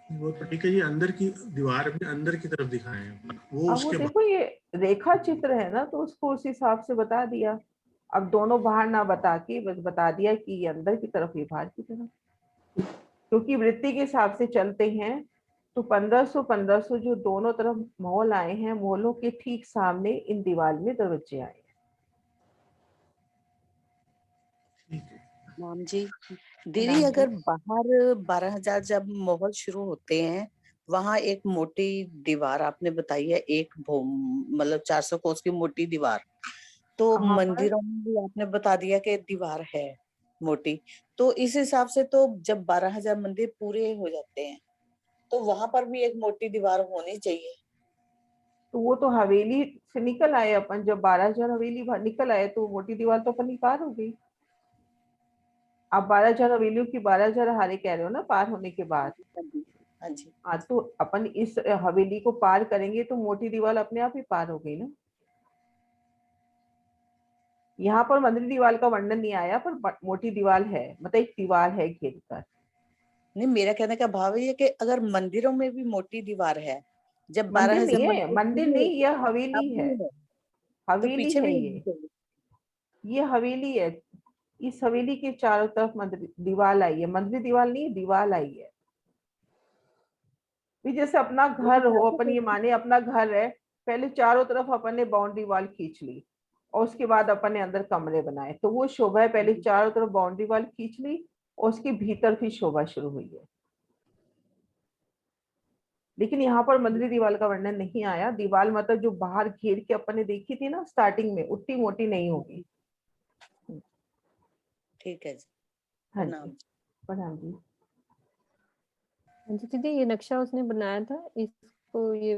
वो तो ठीक है, ये अंदर की दीवार में अंदर की तरफ दिखाए हैं, वो
अब वो
उसके
देखो ये रेखा चित्र है ना, तो उसको उस हिसाब से बता दिया। अब दोनों बाहर ना बता के बस बता दिया कि ये अंदर की तरफ, ये बाहर की तरफ, क्योंकि वृत्ति के हिसाब से चलते हैं तो 1500 जो दोनों तरफ महल आए हैं, महलों के ठीक सामने इन दीवार में दरवाजे आए हैं।
माम जी, दीदी अगर बाहर 12,000 जब महल शुरू होते हैं, वहां एक मोटी दीवार आपने बताई है, एक मतलब 400 कोस की मोटी दीवार, तो मंदिरों में भी आपने बता दिया कि दीवार है मोटी, तो इस हिसाब से तो जब 12,000 मंदिर पूरे हो जाते हैं तो वहां पर भी एक मोटी दीवार होनी चाहिए।
तो वो तो हवेली से निकल आए अपन, जब 12,000 हवेली निकल आए तो मोटी दीवार तो अपन पार हो गई। आप 12,000 हवेलियों की 12,000 हारे कह रहे हो ना पार होने के बाद?
हाँ जी।
हाँ, तो अपन इस हवेली को पार करेंगे तो मोटी दीवार अपने आप ही पार हो गई ना। यहाँ पर मंदिर दीवार का वर्णन नहीं आया, पर मोटी दीवार है, मतलब एक दीवार है घेर कर।
नहीं, मेरा कहने का भाव ये है कि अगर मंदिरों में भी मोटी दीवार है, जब
मंदिर
12,000
नहीं है, मंदिर नहीं, यह हवेली है, हवेली
पीछे
है
भी
ये हवेली है। इस हवेली के चारों तरफ मंदिर दीवार आई है, मंदिर दीवार नहीं, दीवार आई है। जैसे अपना घर हो, अपन ये माने अपना घर है, पहले चारों तरफ अपन ने बाउंड्री वॉल खींच ली और उसके बाद अपन ने अंदर कमरे बनाए, तो वो शोभा है, पहले चारों तरफ बाउंड्री वॉल खींच ली और उसके भीतर फिर शोभा शुरू हुई है। लेकिन यहाँ पर मंदिर दीवार का वर्णन नहीं आया। दीवार मतलब जो बाहर घेर के अपन ने देखी थी ना स्टार्टिंग में, उतनी मोटी नहीं होगी।
ठीक है जी।
हाँ जी, प्रणाम जी।
हाँ जी दीदी, ये नक्शा उसने बनाया था, इसको ये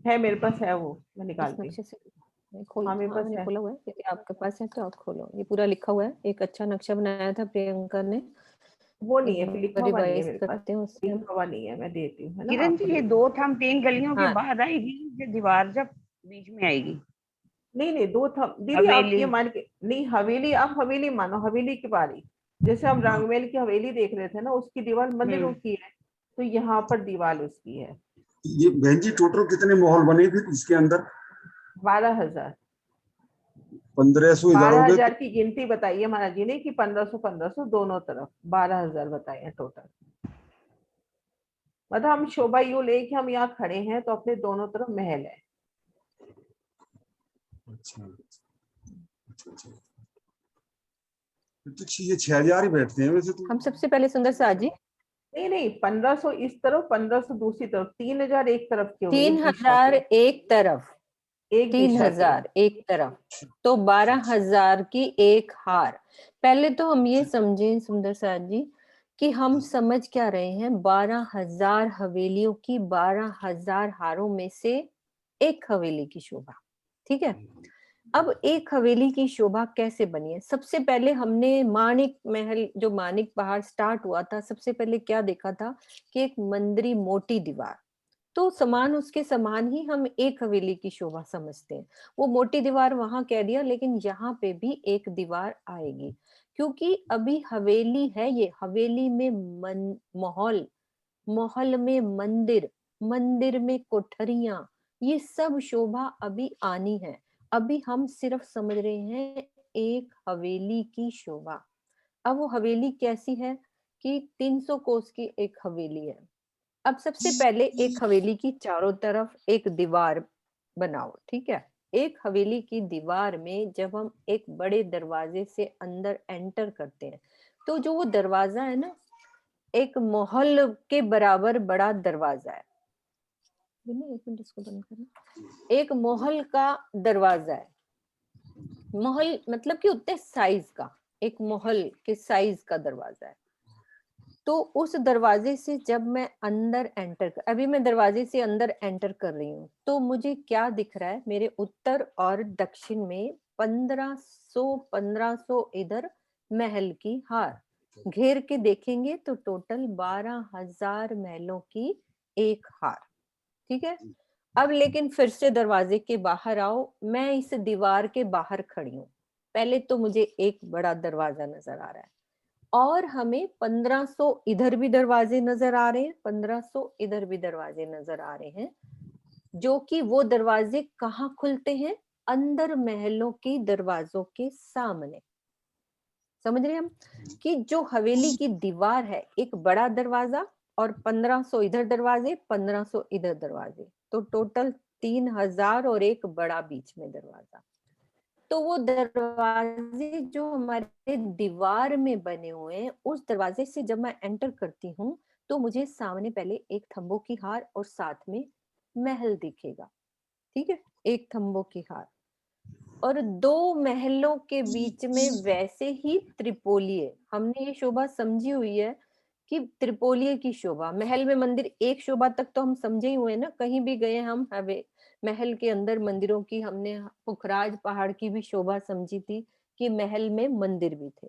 है मेरे पास, है वो, मैं निकालती
नक्शे से खोल,
हाँ, मेरे पास
मैंने
है।
खोला हुआ है, यदि आपके पास है तो आप खोलो। ये पूरा लिखा हुआ है, एक अच्छा नक्शा बनाया था प्रियंका ने,
वो नहीं है, लिखा हुआ नहीं है
रिवाइज
मेरे पास,
करते हैं उससे।
लिखा हुआ नहीं है, मैं देती हूँ, है ना।
किरण जी, ये 2 थम 3 गलियों के
हाँ।
बाद आएगी ये दीवार, जब बीच में आएगी?
नहीं 2 थम दीदी, आप ये मान के नहीं, हवेली आप हवेली मानो, हवेली की बारी, जैसे हम रांगमेल की हवेली देख रहे थे ना, उसकी दीवार मंदिरों की है, तो यहाँ पर दीवार उसकी है।
ये बहन जी टोटल कितने महल बने फिर इसके अंदर?
12,000।
1500 इधर हो गए,
12,000 की गिनती बताइए महाराज जी ने कि 1500 दोनों तरफ 12,000 बताए हैं टोटल। मतलब हम शोभा यूं ले कि हम यहाँ खड़े हैं तो अपने दोनों तरफ महल है।
अच्छा अच्छा अच्छा। तो ये 6,000 ही बैठते हैं वैसे तो।
हम सबसे पहले सुंदर सा जी,
नहीं नहीं, 1500 इस तरफ, 1500 दूसरी तरफ, 3000 एक तरफ के होंगे, एक दिशा
3000
के,
एक तरफ,
एक दिशा के।
3000 एक तरफ, तो 12,000 की एक हार। पहले तो हम ये समझें सुंदर सा जी कि हम समझ क्या रहे हैं, 12,000 हवेलियों की 12,000 हारों में से एक हवेली की शोभा। ठीक है, अब एक हवेली की शोभा कैसे बनी है? सबसे पहले हमने माणिक महल, जो माणिक पहाड़ स्टार्ट हुआ था, सबसे पहले क्या देखा था कि एक मंदिरी मोटी दीवार, तो समान उसके समान ही हम एक हवेली की शोभा समझते हैं। वो मोटी दीवार वहां कह दिया, लेकिन यहाँ पे भी एक दीवार आएगी, क्योंकि अभी हवेली है, ये हवेली में महल, महल में मंदिर, मंदिर में कोठरियां, ये सब शोभा अभी आनी है। अभी हम सिर्फ समझ रहे हैं एक हवेली की शोभा। अब वो हवेली कैसी है कि 300 कोस की एक हवेली है। अब सबसे पहले एक हवेली की चारों तरफ एक दीवार बनाओ, ठीक है। एक हवेली की दीवार में जब हम एक बड़े दरवाजे से अंदर एंटर करते हैं, तो जो वो दरवाजा है ना, एक महल के बराबर बड़ा दरवाजा है। एक मिनट इसको बंद करना। एक महल का दरवाजा है, महल मतलब कि उतने साइज का, एक महल के साइज का दरवाजा है। तो उस दरवाजे से जब मैं अंदर एंटर अभी मैं दरवाजे से अंदर एंटर कर रही हूँ, तो मुझे क्या दिख रहा है, मेरे उत्तर और दक्षिण में 1500 इधर महल की हार, घेर के देखेंगे तो टोटल 12,000 महलों की एक हार। ठीक है, अब लेकिन फिर से दरवाजे के बाहर आओ, मैं इस दीवार के बाहर खड़ी हूँ। पहले तो मुझे एक बड़ा दरवाजा नजर आ रहा है, और हमें 1500 इधर भी दरवाजे नजर आ रहे हैं, 1500 इधर भी दरवाजे नजर आ रहे हैं, जो कि वो दरवाजे कहाँ खुलते हैं, अंदर महलों के दरवाजों के सामने। समझ रहे हैं हम कि जो हवेली की दीवार है, एक बड़ा दरवाजा और 1500 इधर दरवाजे, 1500 इधर दरवाजे, तो टोटल 3000 और एक बड़ा बीच में दरवाजा। तो वो दरवाजे जो हमारे दीवार में बने हुए हैं, उस दरवाजे से जब मैं एंटर करती हूँ, तो मुझे सामने पहले एक थंबों की हार और साथ में महल दिखेगा। ठीक है, एक थंबों की हार और दो महलों के बीच में वैसे ही त्रिपोलिये, हमने ये शोभा समझी हुई है कि त्रिपोलिये की शोभा, महल में मंदिर एक शोभा तक तो हम समझे ही हुए ना, कहीं भी गए हम हवे महल के अंदर मंदिरों की, हमने पुखराज पहाड़ की भी शोभा समझी थी कि महल में मंदिर भी थे।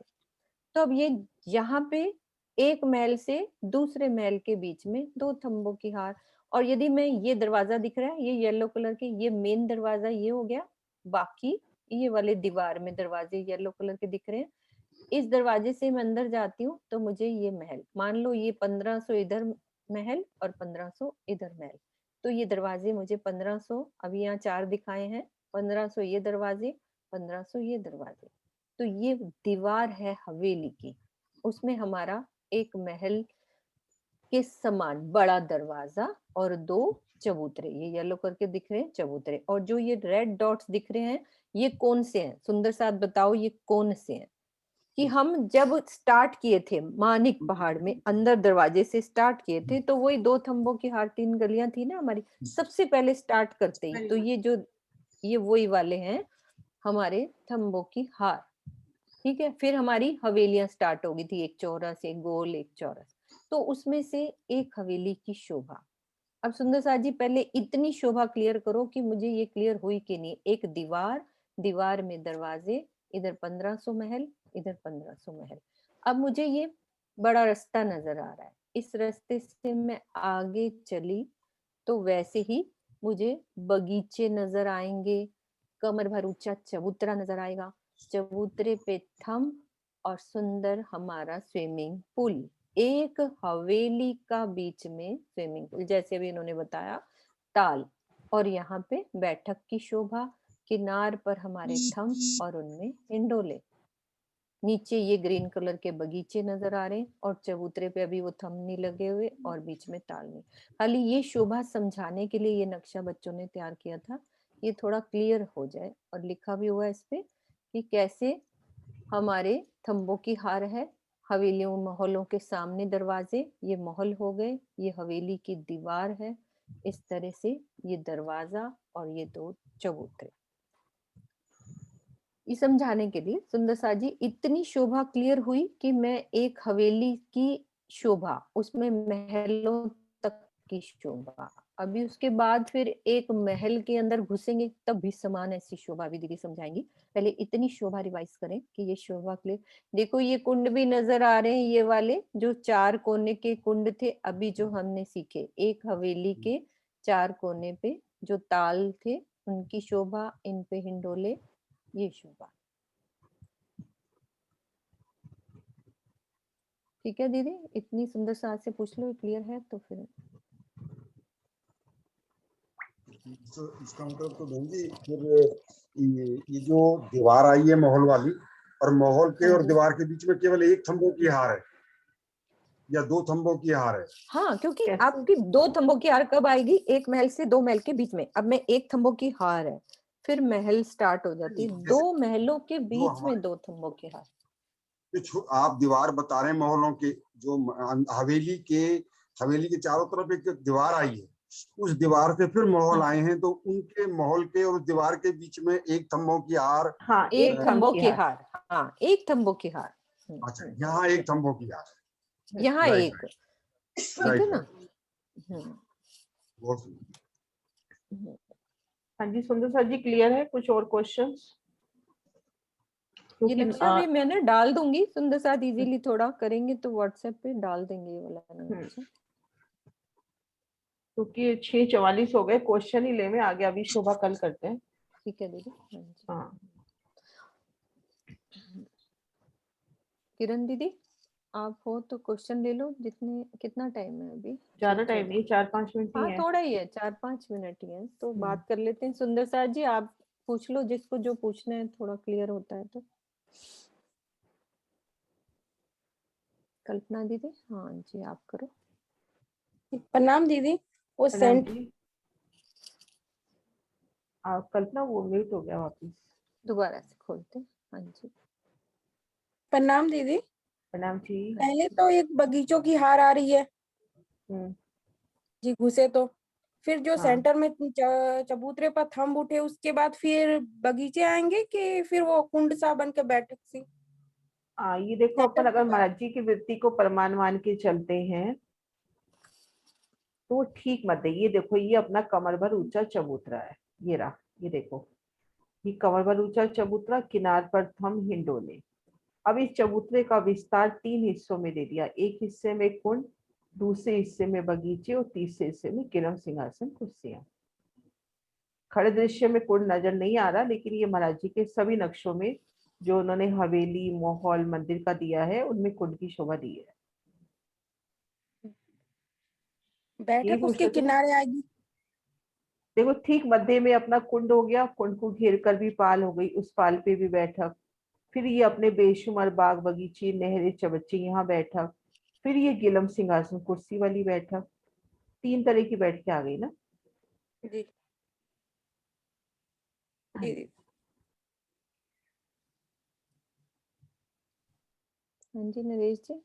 तो अब ये यहाँ पे एक महल से दूसरे महल के बीच में दो थंबों की हार, और यदि मैं ये दरवाजा दिख रहा है, ये येलो कलर के, ये मेन दरवाजा ये हो गया, बाकी ये वाले दीवार में दरवाजे येलो कलर के दिख रहे हैं। इस दरवाजे से मैं अंदर जाती हूँ तो मुझे ये महल, मान लो ये 1500 इधर महल और 1500 इधर महल, तो ये दरवाजे मुझे 1500, अभी यहाँ 4 दिखाए हैं, 1500 ये दरवाजे, 1500 ये दरवाजे, तो ये दीवार है हवेली की, उसमें हमारा एक महल के समान बड़ा दरवाजा और दो चबूतरे, ये येलो करके दिख रहे हैं चबूतरे, और जो ये रेड डॉट्स दिख रहे हैं ये कौन से हैं, सुंदर साथ बताओ ये कौन से हैं। कि हम जब स्टार्ट किए थे मानिक पहाड़ में, अंदर दरवाजे से स्टार्ट किए थे, तो वही दो थंबों की हार 3 गलियां थी ना हमारी, सबसे पहले स्टार्ट करते ही, तो ये जो ये वही वाले हैं हमारे थंबों की हार। ठीक है, फिर हमारी हवेलियां स्टार्ट हो गई थी, एक चौरस, एक गोल, एक चौरस, तो उसमें से एक हवेली की शोभा। अब सुंदर साथ जी पहले इतनी शोभा क्लियर करो कि मुझे ये क्लियर हुई कि नहीं, एक दीवार, दीवार में दरवाजे, इधर 1500 महल, इधर 1500 महल। अब मुझे ये बड़ा रास्ता नजर आ रहा है, इस रास्ते से मैं आगे चली तो वैसे ही मुझे बगीचे नजर आएंगे, कमर भर ऊंचा चबूतरा नजर आएगा, चबूतरे पे थंब और सुंदर हमारा स्विमिंग पूल, एक हवेली का बीच में स्विमिंग पूल, जैसे अभी इन्होंने बताया ताल, और यहाँ पे बैठक की शोभा, किनार पर हमारे थंब और उनमें हिंडोले। नीचे ये ग्रीन कलर के बगीचे नजर आ रहे हैं और चबूतरे पे अभी वो थंब नहीं लगे हुए और बीच में ताल नहीं। खाली ये शोभा समझाने के लिए ये नक्शा बच्चों ने तैयार किया था, ये थोड़ा क्लियर हो जाए। और लिखा भी हुआ है इस पे कि कैसे हमारे थंबों की हार है, हवेलियों महलों के सामने दरवाजे, ये महल हो गए, ये हवेली की दीवार है, इस तरह से ये दरवाजा और ये 2 चबूतरे। ये समझाने के लिए सुंदर सा जी इतनी शोभा क्लियर हुई कि मैं एक हवेली की शोभा, उसमें महलों तक की शोभा, अभी उसके बाद फिर एक महल के अंदर घुसेंगे तब भी समान ऐसी शोभा भी दीदी समझाएंगी। पहले इतनी शोभा रिवाइज करें कि ये शोभा क्लियर। देखो ये कुंड भी नजर आ रहे हैं, ये वाले जो 4 कोने के कुंड थे अभी जो हमने सीखे, एक हवेली के 4 कोने पे जो ताल थे उनकी शोभा, इन पे हिंडोले, ये शोभा। ठीक है दीदी, इतनी सुंदर सा से पूछ लो, क्लियर है तो फिर
तो इसका मतलब तो बहन जी फिर ये जो दीवार आई है महल वाली, और महल के और दीवार के बीच में केवल एक थंबों की हार है या 2 थंबों की हार है?
हाँ, क्योंकि आपकी 2 थंबों की हार कब आएगी? एक महल से 2 महल के बीच में। अब मैं एक थंबों की हार है, फिर महल स्टार्ट हो जाती है, 2 महलों के बीच में 2 थंबों की हार।
आप दीवार बता रहे हैं महलों के, जो हवेली के चारों तरफ एक दीवार आई है, उस दीवार से फिर महल आए हैं, तो उनके महल के और उस दीवार के बीच में एक थंबों की हार।
हाँ,
एक थंबों की हार। हाँ, एक थंबों की हार।
अच्छा, यहाँ एक थंबों की हार,
यहाँ एक, ठीक है ना?
हाँ जी सुंदर सर जी, क्लियर है? कुछ और क्वेश्चंस?
ये नक्शा भी मैंने डाल दूंगी, सुंदर साथ इजीली थोड़ा करेंगे तो व्हाट्सएप पे डाल देंगे ये वाला नक्शा।
क्योंकि 6:44 हो गए, क्वेश्चन ही ले में आगे, अभी शोभा कल करते हैं।
ठीक है दीदी।
हाँ
किरण दीदी आप हो तो क्वेश्चन ले लो, जितने, कितना टाइम है अभी?
ज्यादा टाइम नहीं, 4-5 मिनट ही
हाँ
है।
थोड़ा ही है, 4-5 मिनट ही है, तो बात कर लेते हैं। सुंदर साथ जी आप पूछ लो जिसको जो पूछना है, थोड़ा क्लियर होता है तो। कल्पना दीदी, हाँ जी आप करो।
प्रणाम दीदी। वो सेंट
कल्पना वो म्यूट हो गया वापस,
दोबारा से खोलते। हाँ जी
प्रणाम दीदी।
प्रणाम जी।
पहले तो एक बगीचों की हार आ रही है जी, घुसे तो फिर जो सेंटर में चबूतरे पर थंब उठे, उसके बाद फिर बगीचे आएंगे कि फिर वो कुंड सा बन के बैठक सी?
ये देखो, अपन अगर महाराज जी की वृत्ति को प्रमाण मान के चलते हैं तो ठीक मत है। ये देखो, ये अपना कमर भर ऊंचा चबूतरा है, ये रहा, ये देखो, ये कमर भर ऊंचा चबूतरा, किनार पर थंब हिंडोले। अब इस चबूतरे का विस्तार 3 हिस्सों में दे दिया, एक हिस्से में कुंड, दूसरे हिस्से में बगीचे और तीसरे हिस्से में किरम सिंहासन कुर्सियां। खड़े दृश्य में कुंड नजर नहीं आ रहा, लेकिन ये महाराज जी के सभी नक्शों में जो उन्होंने हवेली, महल, मंदिर का दिया है, उनमें कुंड की शोभा दी है।
बैठक उसके किनारे आएगी।
देखो, ठीक मध्य में अपना कुंड हो गया, कुंड को घेर कर भी पाल हो गई, उस पाल पे भी बैठक। फिर ये अपने बेशुमार बाग बगीचे, नहरें, चबच्चे, यहाँ बैठक। फिर ये गिलम सिंहासन कुर्सी वाली बैठक। 3 तरह की बैठकें आ गई ना
जी।
हाँ जी नरेश जी।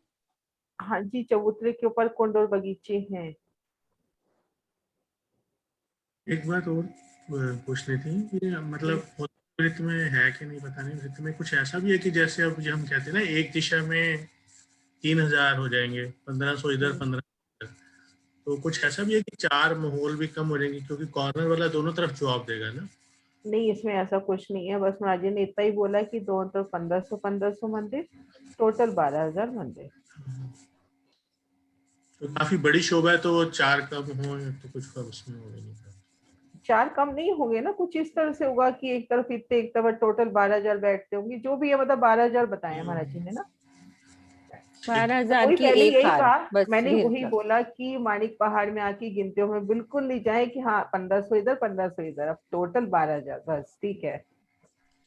हाँ जी, चबूतरे के ऊपर कुंड और बगीचे हैं।
एक बात और पूछनी थी कि मतलब वृत्त में है कि नहीं पता नहीं, वृत्त में कुछ ऐसा भी है कि जैसे अब हम कहते हैं ना, एक दिशा में 3000 हो जाएंगे, 1500 इधर 1500 इधर, तो कुछ ऐसा भी है कि 4 माहौल भी कम हो जाएंगे क्योंकि कॉर्नर वाला दोनों तरफ जवाब देगा ना?
नहीं, इसमें ऐसा कुछ नहीं है, बस महाराज जी ने इतना ही बोला कि दोनों तरफ 1500 मंदिर, टोटल 12,000 मंदिर।
तो काफी बड़ी शोभा है, तो 4 कम हो तो कुछ उसमें होगा नहीं।
4 कम नहीं होंगे ना, कुछ इस तरह से होगा कि एक तरफ इतने, एक तरफ टोटल 12,000 बैठते होंगे, जो भी है, मतलब 12,000 बताया महाराज जी ने ना।
12,000
वही
की
पहले
एक
यही
हार,
कहा,
बस
मैंने
ये
वही बोला कि माणिक पहाड़ में आके गिनते हुए बिल्कुल नहीं जाए कि हाँ 1500 इधर 1500 इधर, अब टोटल 12,000 बस, ठीक है।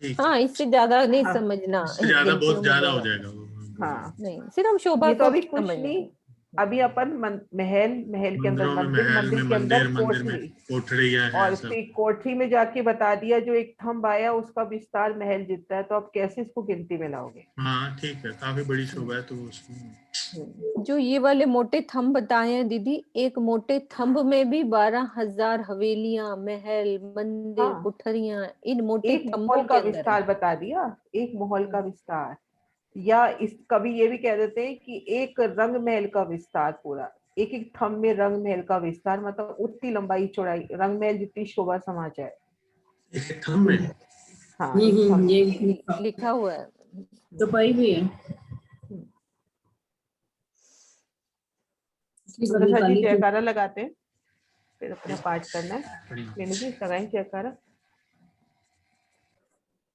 ठीक
हाँ, इससे ज्यादा नहीं
हाँ,
समझना,
इससे ज्यादा बहुत
गिनतियों में
ज्यादा हो
नहीं
जाएगा वो।
हाँ,
नहीं, सिर्फ हम शोभा
ये तो
को
अभी कुछ
समझना
नहीं।
है।
अभी अपन महल, महल के अंदर
मंदिरों में
मंदिर,
महल में
मंदिर के अंदर
मंदिर, मंदिर में
कोठरी,
कोठरियां हैं
और
सब।
फिर कोठरी में जाके बता दिया जो एक थंब आया उसका विस्तार महल जितना है, तो आप कैसे इसको गिनती में लाओगे?
हाँ ठीक है, काफी बड़ी शोभा है तो उसमें।
जो ये वाले मोटे थंब बताए हैं दीदी, एक मोटे थंब में भी 12,000 हवेलियां, महल, मंदिर,
हाँ,
कोठरियां इन मोटे
एक
थंबों
महल
के
का
अंदर है।
विस्तार बता दिया, एक महल का विस्तार। या इस कभी ये भी कह देते हैं कि एक रंग महल का विस्तार पूरा, एक एक थंब में रंग महल का विस्तार, मतलब उतनी लंबाई चौड़ाई, रंग महल जितनी शोभा समा जाए।
एक थंब में।
हाँ, एक थंब
ये
लिखा हुआ है।
तो पाई भी है।
सरसा जी जयकारा लगाते हैं, फिर अपना पाठ करना है। मीनू जी लगाएं जयकारा।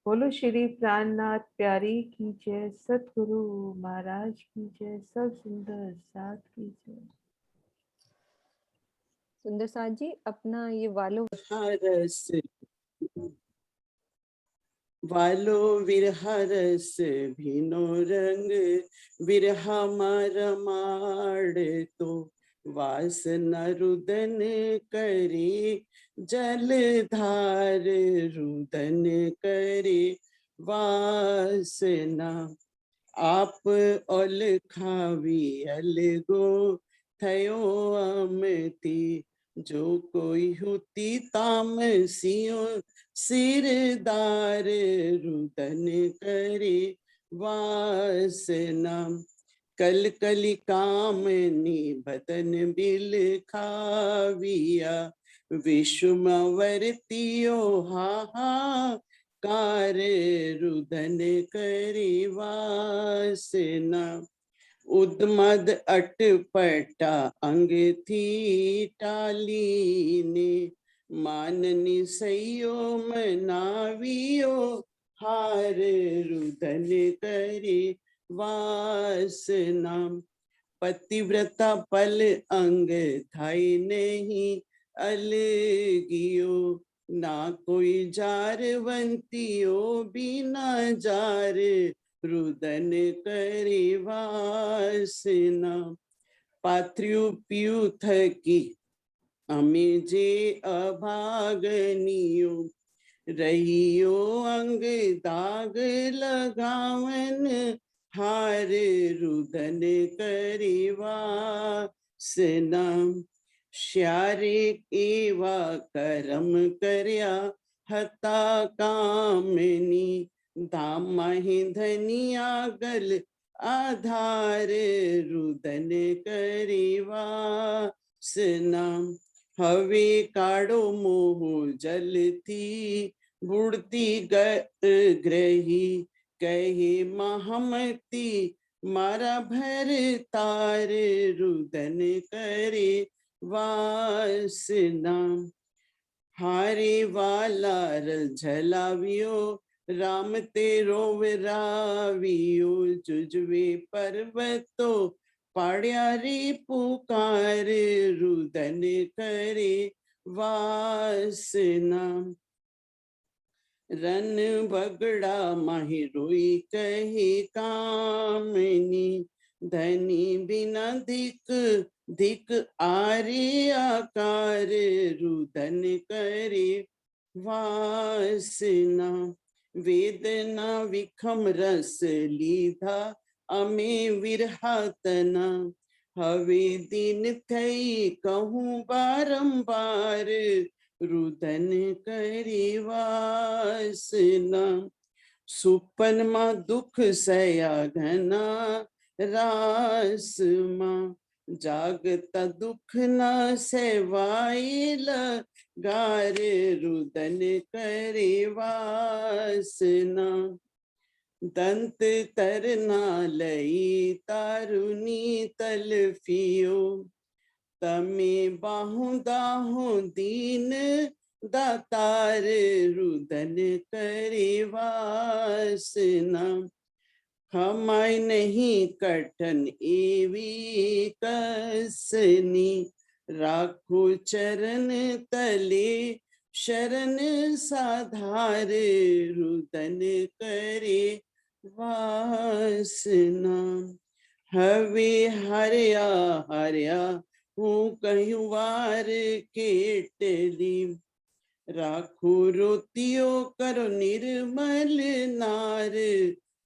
बोलो श्री प्राणनाथ प्यारी की जय, सतगुरु महाराज की जय, सब सुंदर साथ की जय।
सुंदर साथ जी अपना ये
वालो विरहा रस भीनो रंग, विरहा मार तो वासना रुदन करे, जलधार रुदन करे वासना। आप ओल खावी अलगो थयो अमती, जो कोई हुती तामसियो सिरदार रुदन करे वासना। कल कली कामनी बदन बिल खाविया, विषुमवर्तियो हा कार रुदन करी वासना। उद्मद अटपटा अंग थी टाली ने, माननी सयो मनावियो हार रुदन करी वासना। पतिव्रता पल अंग थाई नहीं अलगियो, ना कोई जारवंतियो बिना जार रुदन करी वासना। पाथ्र्यु पियु थकी अमी जे अभागनियो, रहियो अंग दाग लगावन हार रुदन करी वासना। श्यारे एवा करम करया हता कामनी, धाम ही धनिया गल आधार रुदन करी वासना। हवे काड़ो मोह जल थी बुढ़ती ग्रही, कहे महमती मारा भर तार रुदन करे वासना। हारे वाला झलावियो राम तेरो विरावियो, जुजवे पर्वतो पाड़िया रे पुकार रुदन करे वासना। रन बगड़ा माही रोई कहे कामनी, धनी बिना धिक धिक आरे आकार रुदन करे वासना। वेदना विखम रस लीधा अमे विरहातना, हवे दिन थई कहूँ बारंबार रुदन करी वासना। सुपन माँ दुख सया घना रास माँ, जागता दुख न सेवाइल गार रुदन करे वासना। दंत तरना लई तारुनी तलफियो, तमे बाहु दाहु दीन दातार रुदन करे वासना। हमाय नहीं कठन एवी कसनी, राखो चरण तले शरण साधार रुदन करे वासना। हवे हरया हरया हूँ कहूँ वार केटली। राखो रोतियो करो निर्मल नार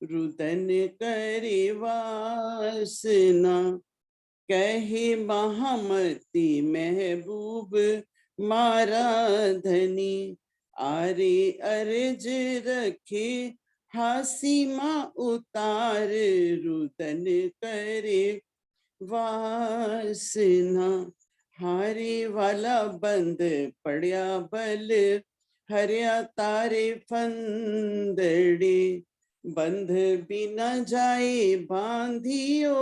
रुदन करे वासना। कहे महामती महबूब मारा धनी। आरे अर्ज रखे हासी माँ उतार रुदन करे वासना। हारे वाला बंद पड़या बल हरिया तारे फंदड़े। बंध बिना जाए बांधियो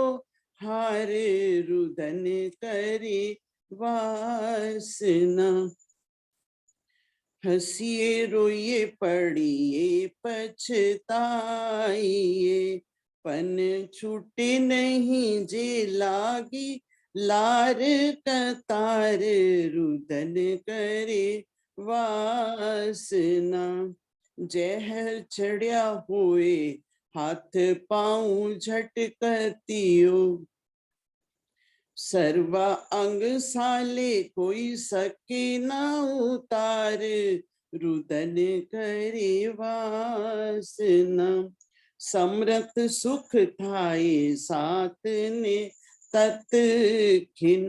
हार रुदन करे वासना। हंसिए रोइए पड़िए पछताइए। पन छूटे नहीं जे लागी लार कतार रुदन करे वासना। जहर चढ़िया हुए हाथ पाँव झटकतियो। सर्वा अंग साले कोई सके ना उतार रुदन करे वासना। समरथ सुख थाए साथ ने तत् खिन।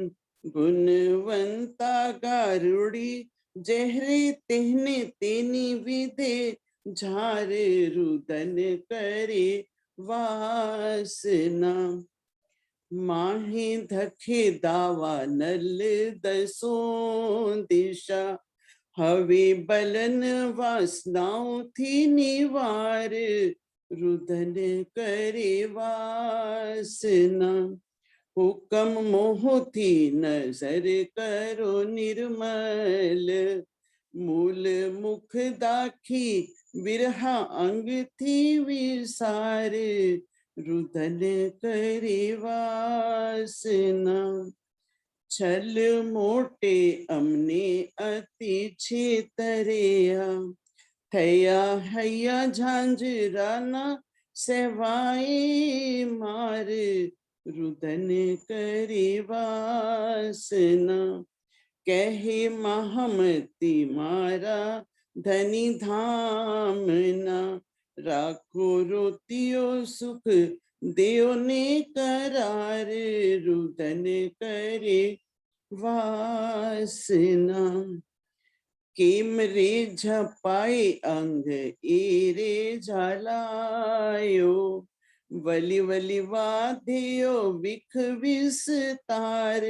गुणवंता गारुड़ी जहरे तेहने तेनी विधे झार रुदन करे वासना। माहे धखे दावा नल दसों दिशा। हवे बलन वासनाओं थी निवार रुदन करे वासना। हुक्म मोह थी नजर करो निर्मल। मूल मुख दाखी बिरहा अंग थी विसार रुदन करे वासना। छल मोटे अमने अति छेतरिया। थया हैया झांझराना सेवाए मार रुदन करे वासना। कहे महामती मारा धनी धामना। राखो रोतियो सुख देव ने करार रुदन करे वासना। केम रे झपाए अंग एरे झलायो। वली वली वाधियो विख विस्तार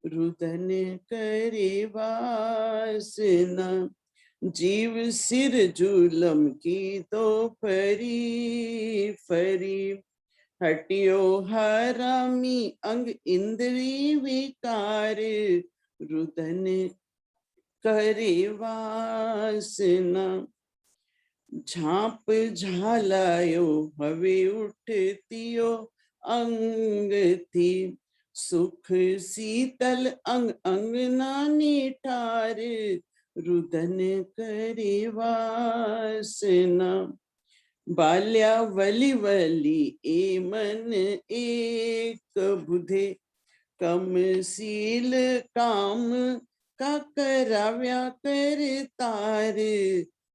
रुदन करे वासना। जीव सिर झूलम की तो फरी फरी। हटियो हरामी अंग इंद्री विकार रुदन करे वासना। झाप झालायो हवे उठतियो अंग थी। सुख शीतल अंग अंग नानी ठार रुदन करे वासना। बाल्या वली वली ए मन एक बुधे। कम सील काम का कराव्या कर तार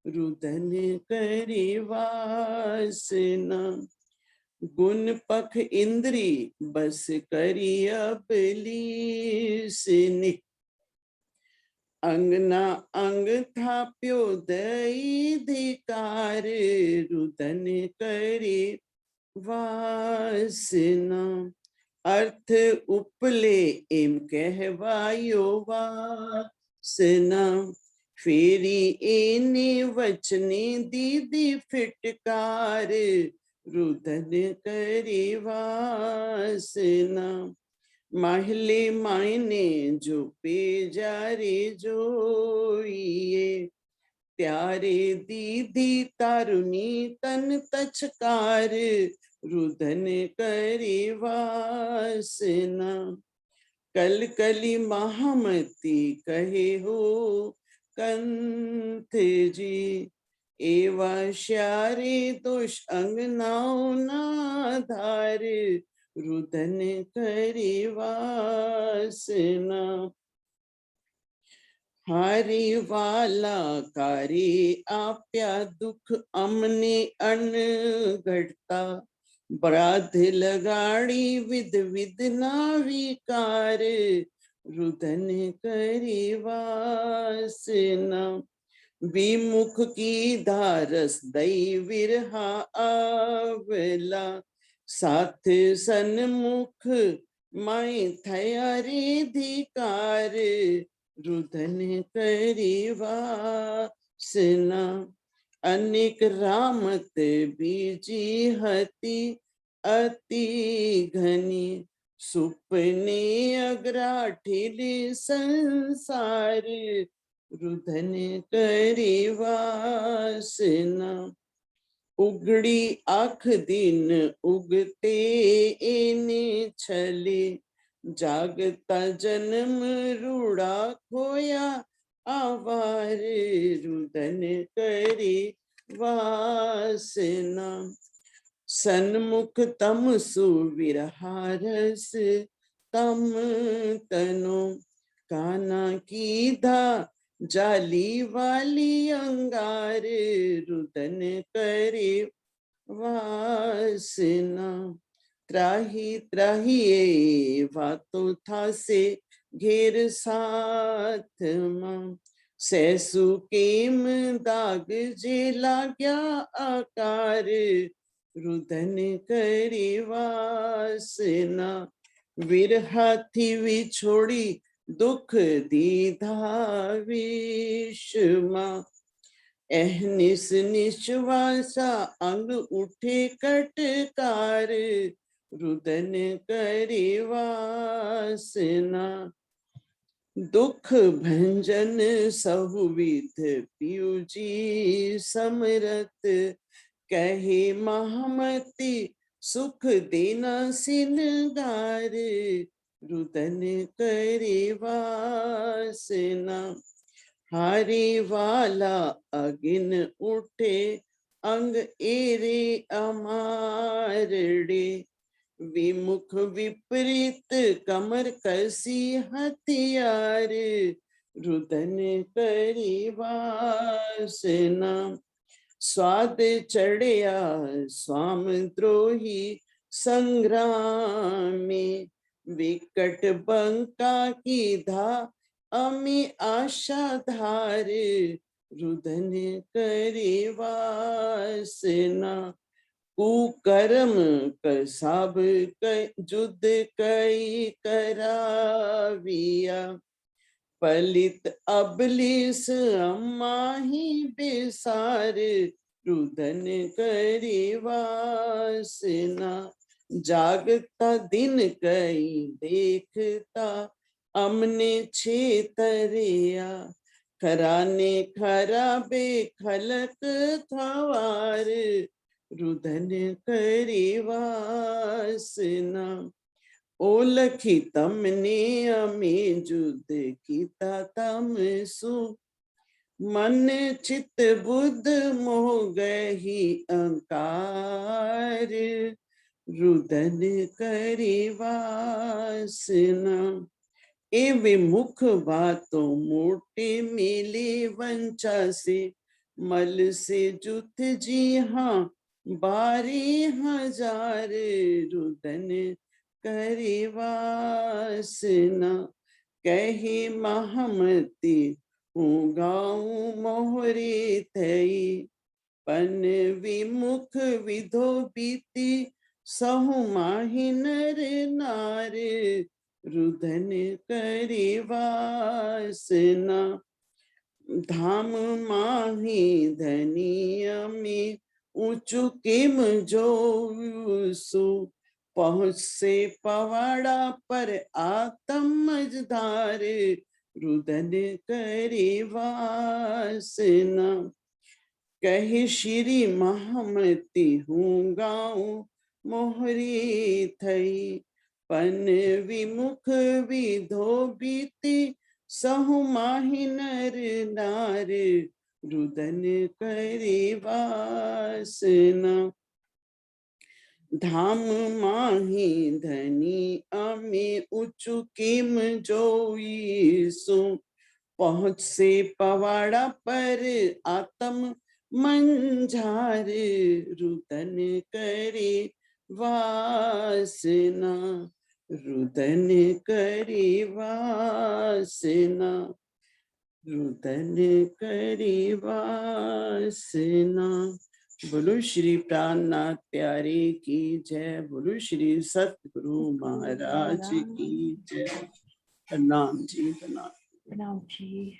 रुदन करे वासना। गुण पख इंद्री बस करी अपलीसने। अंगना अंग थाप्यो दई धिकार रुदन करे वासना। अर्थ उपले एम कहवायो वासना। फेरी एने वचने दीदी फिटकार रुदन करे वासना। माहले मायने जो पे जारे जोइए। त्यारे दीदी तारुनी तन तचकार रुदन करे वासना। कल कली महामती कहे हो कंथ जी एवा श्यारे दोष अंग नाव ना धार रुदन करी वासना हारी वाला कारी आप्या दुख अमने अन घटता बराध लगाड़ी विद विद ना विकार रुदन करी वासना विमुख की धारस दई विरहा आवेला साथ सन्मुख माई थयारे धिकार रुदन करी वासना अनेक रामत बीजी हति अति घनी सुपने अग्राठिली संसार रुदन करी वासना उगड़ी आँख दिन उगते एने छले जागता जन्म रूड़ा खोया आवार रुदन करी वासना सन्मुख तम सुविरहारस तम तनो काना की धा जाली वाली अंगार रुदन करे वासना त्राही त्राही वातो था से घेर साथ मां सैसु केम दाग जे लाग्या आकार रुदन करी वासना विरहा थी विछोड़ी दुख दीधा विषमा एहनिस निश्वासा अंग उठे कटकार रुदन करी वासना दुख भंजन बहुविध पीयूजी समरत कहे महामती सुख देना सिनगार रुदन करी वासना हारी वाला अगिन उठे अंग एरे अमारड़े विमुख विपरीत कमर कसी हथियार रुदन करी वासना स्वाद चढ़िया स्वाम द्रोही संग्रामी विकट बंका की धा अमी आशा धार रुदन करी वासना कुकर्म कसाब जुद कई कराविया पलित अबलिस अम्मा ही बेसार रुदन करी वासना जागता दिन कई देखता अमने छेतरिया खराने खराबे खलक थवार रुदन करी वासना ओलखी तमने अमे जुद कीता तम सु मन चित बुद्ध मोह गही अंकार रुदन करी वासना ए विमुख बातों मोटे मिले वंचा से मल से जुत जी हाँ 12,000 रुदन करी वासना कहे महामती हूँ गाँव मोहरे थई पन विमुख विधो बीती सहु माहि नर नार रुदन करी वासना धाम माही धनिया में ऊंचू किम जो सु पहुँच से पवाड़ा पर आतम मझधार रुदन करी वासना कहे श्री महामती हूँ गाँव मोहरी थई पन विमुख विधो बीती सहु माहि नर नार रुदन करे वासना। धाम माहि धनी अमे उचु किम जोई सो। पहुँच से पवाड़ा पर आत्म मंझार रुदन करे वासना। रुदन करे वासना। रुदन करे वासना। बोलो श्री प्राणनाथ प्यारे की जय। बोलो श्री सतगुरु महाराज की जय। प्रणाम जी, प्रणाम।
प्रणाम जी।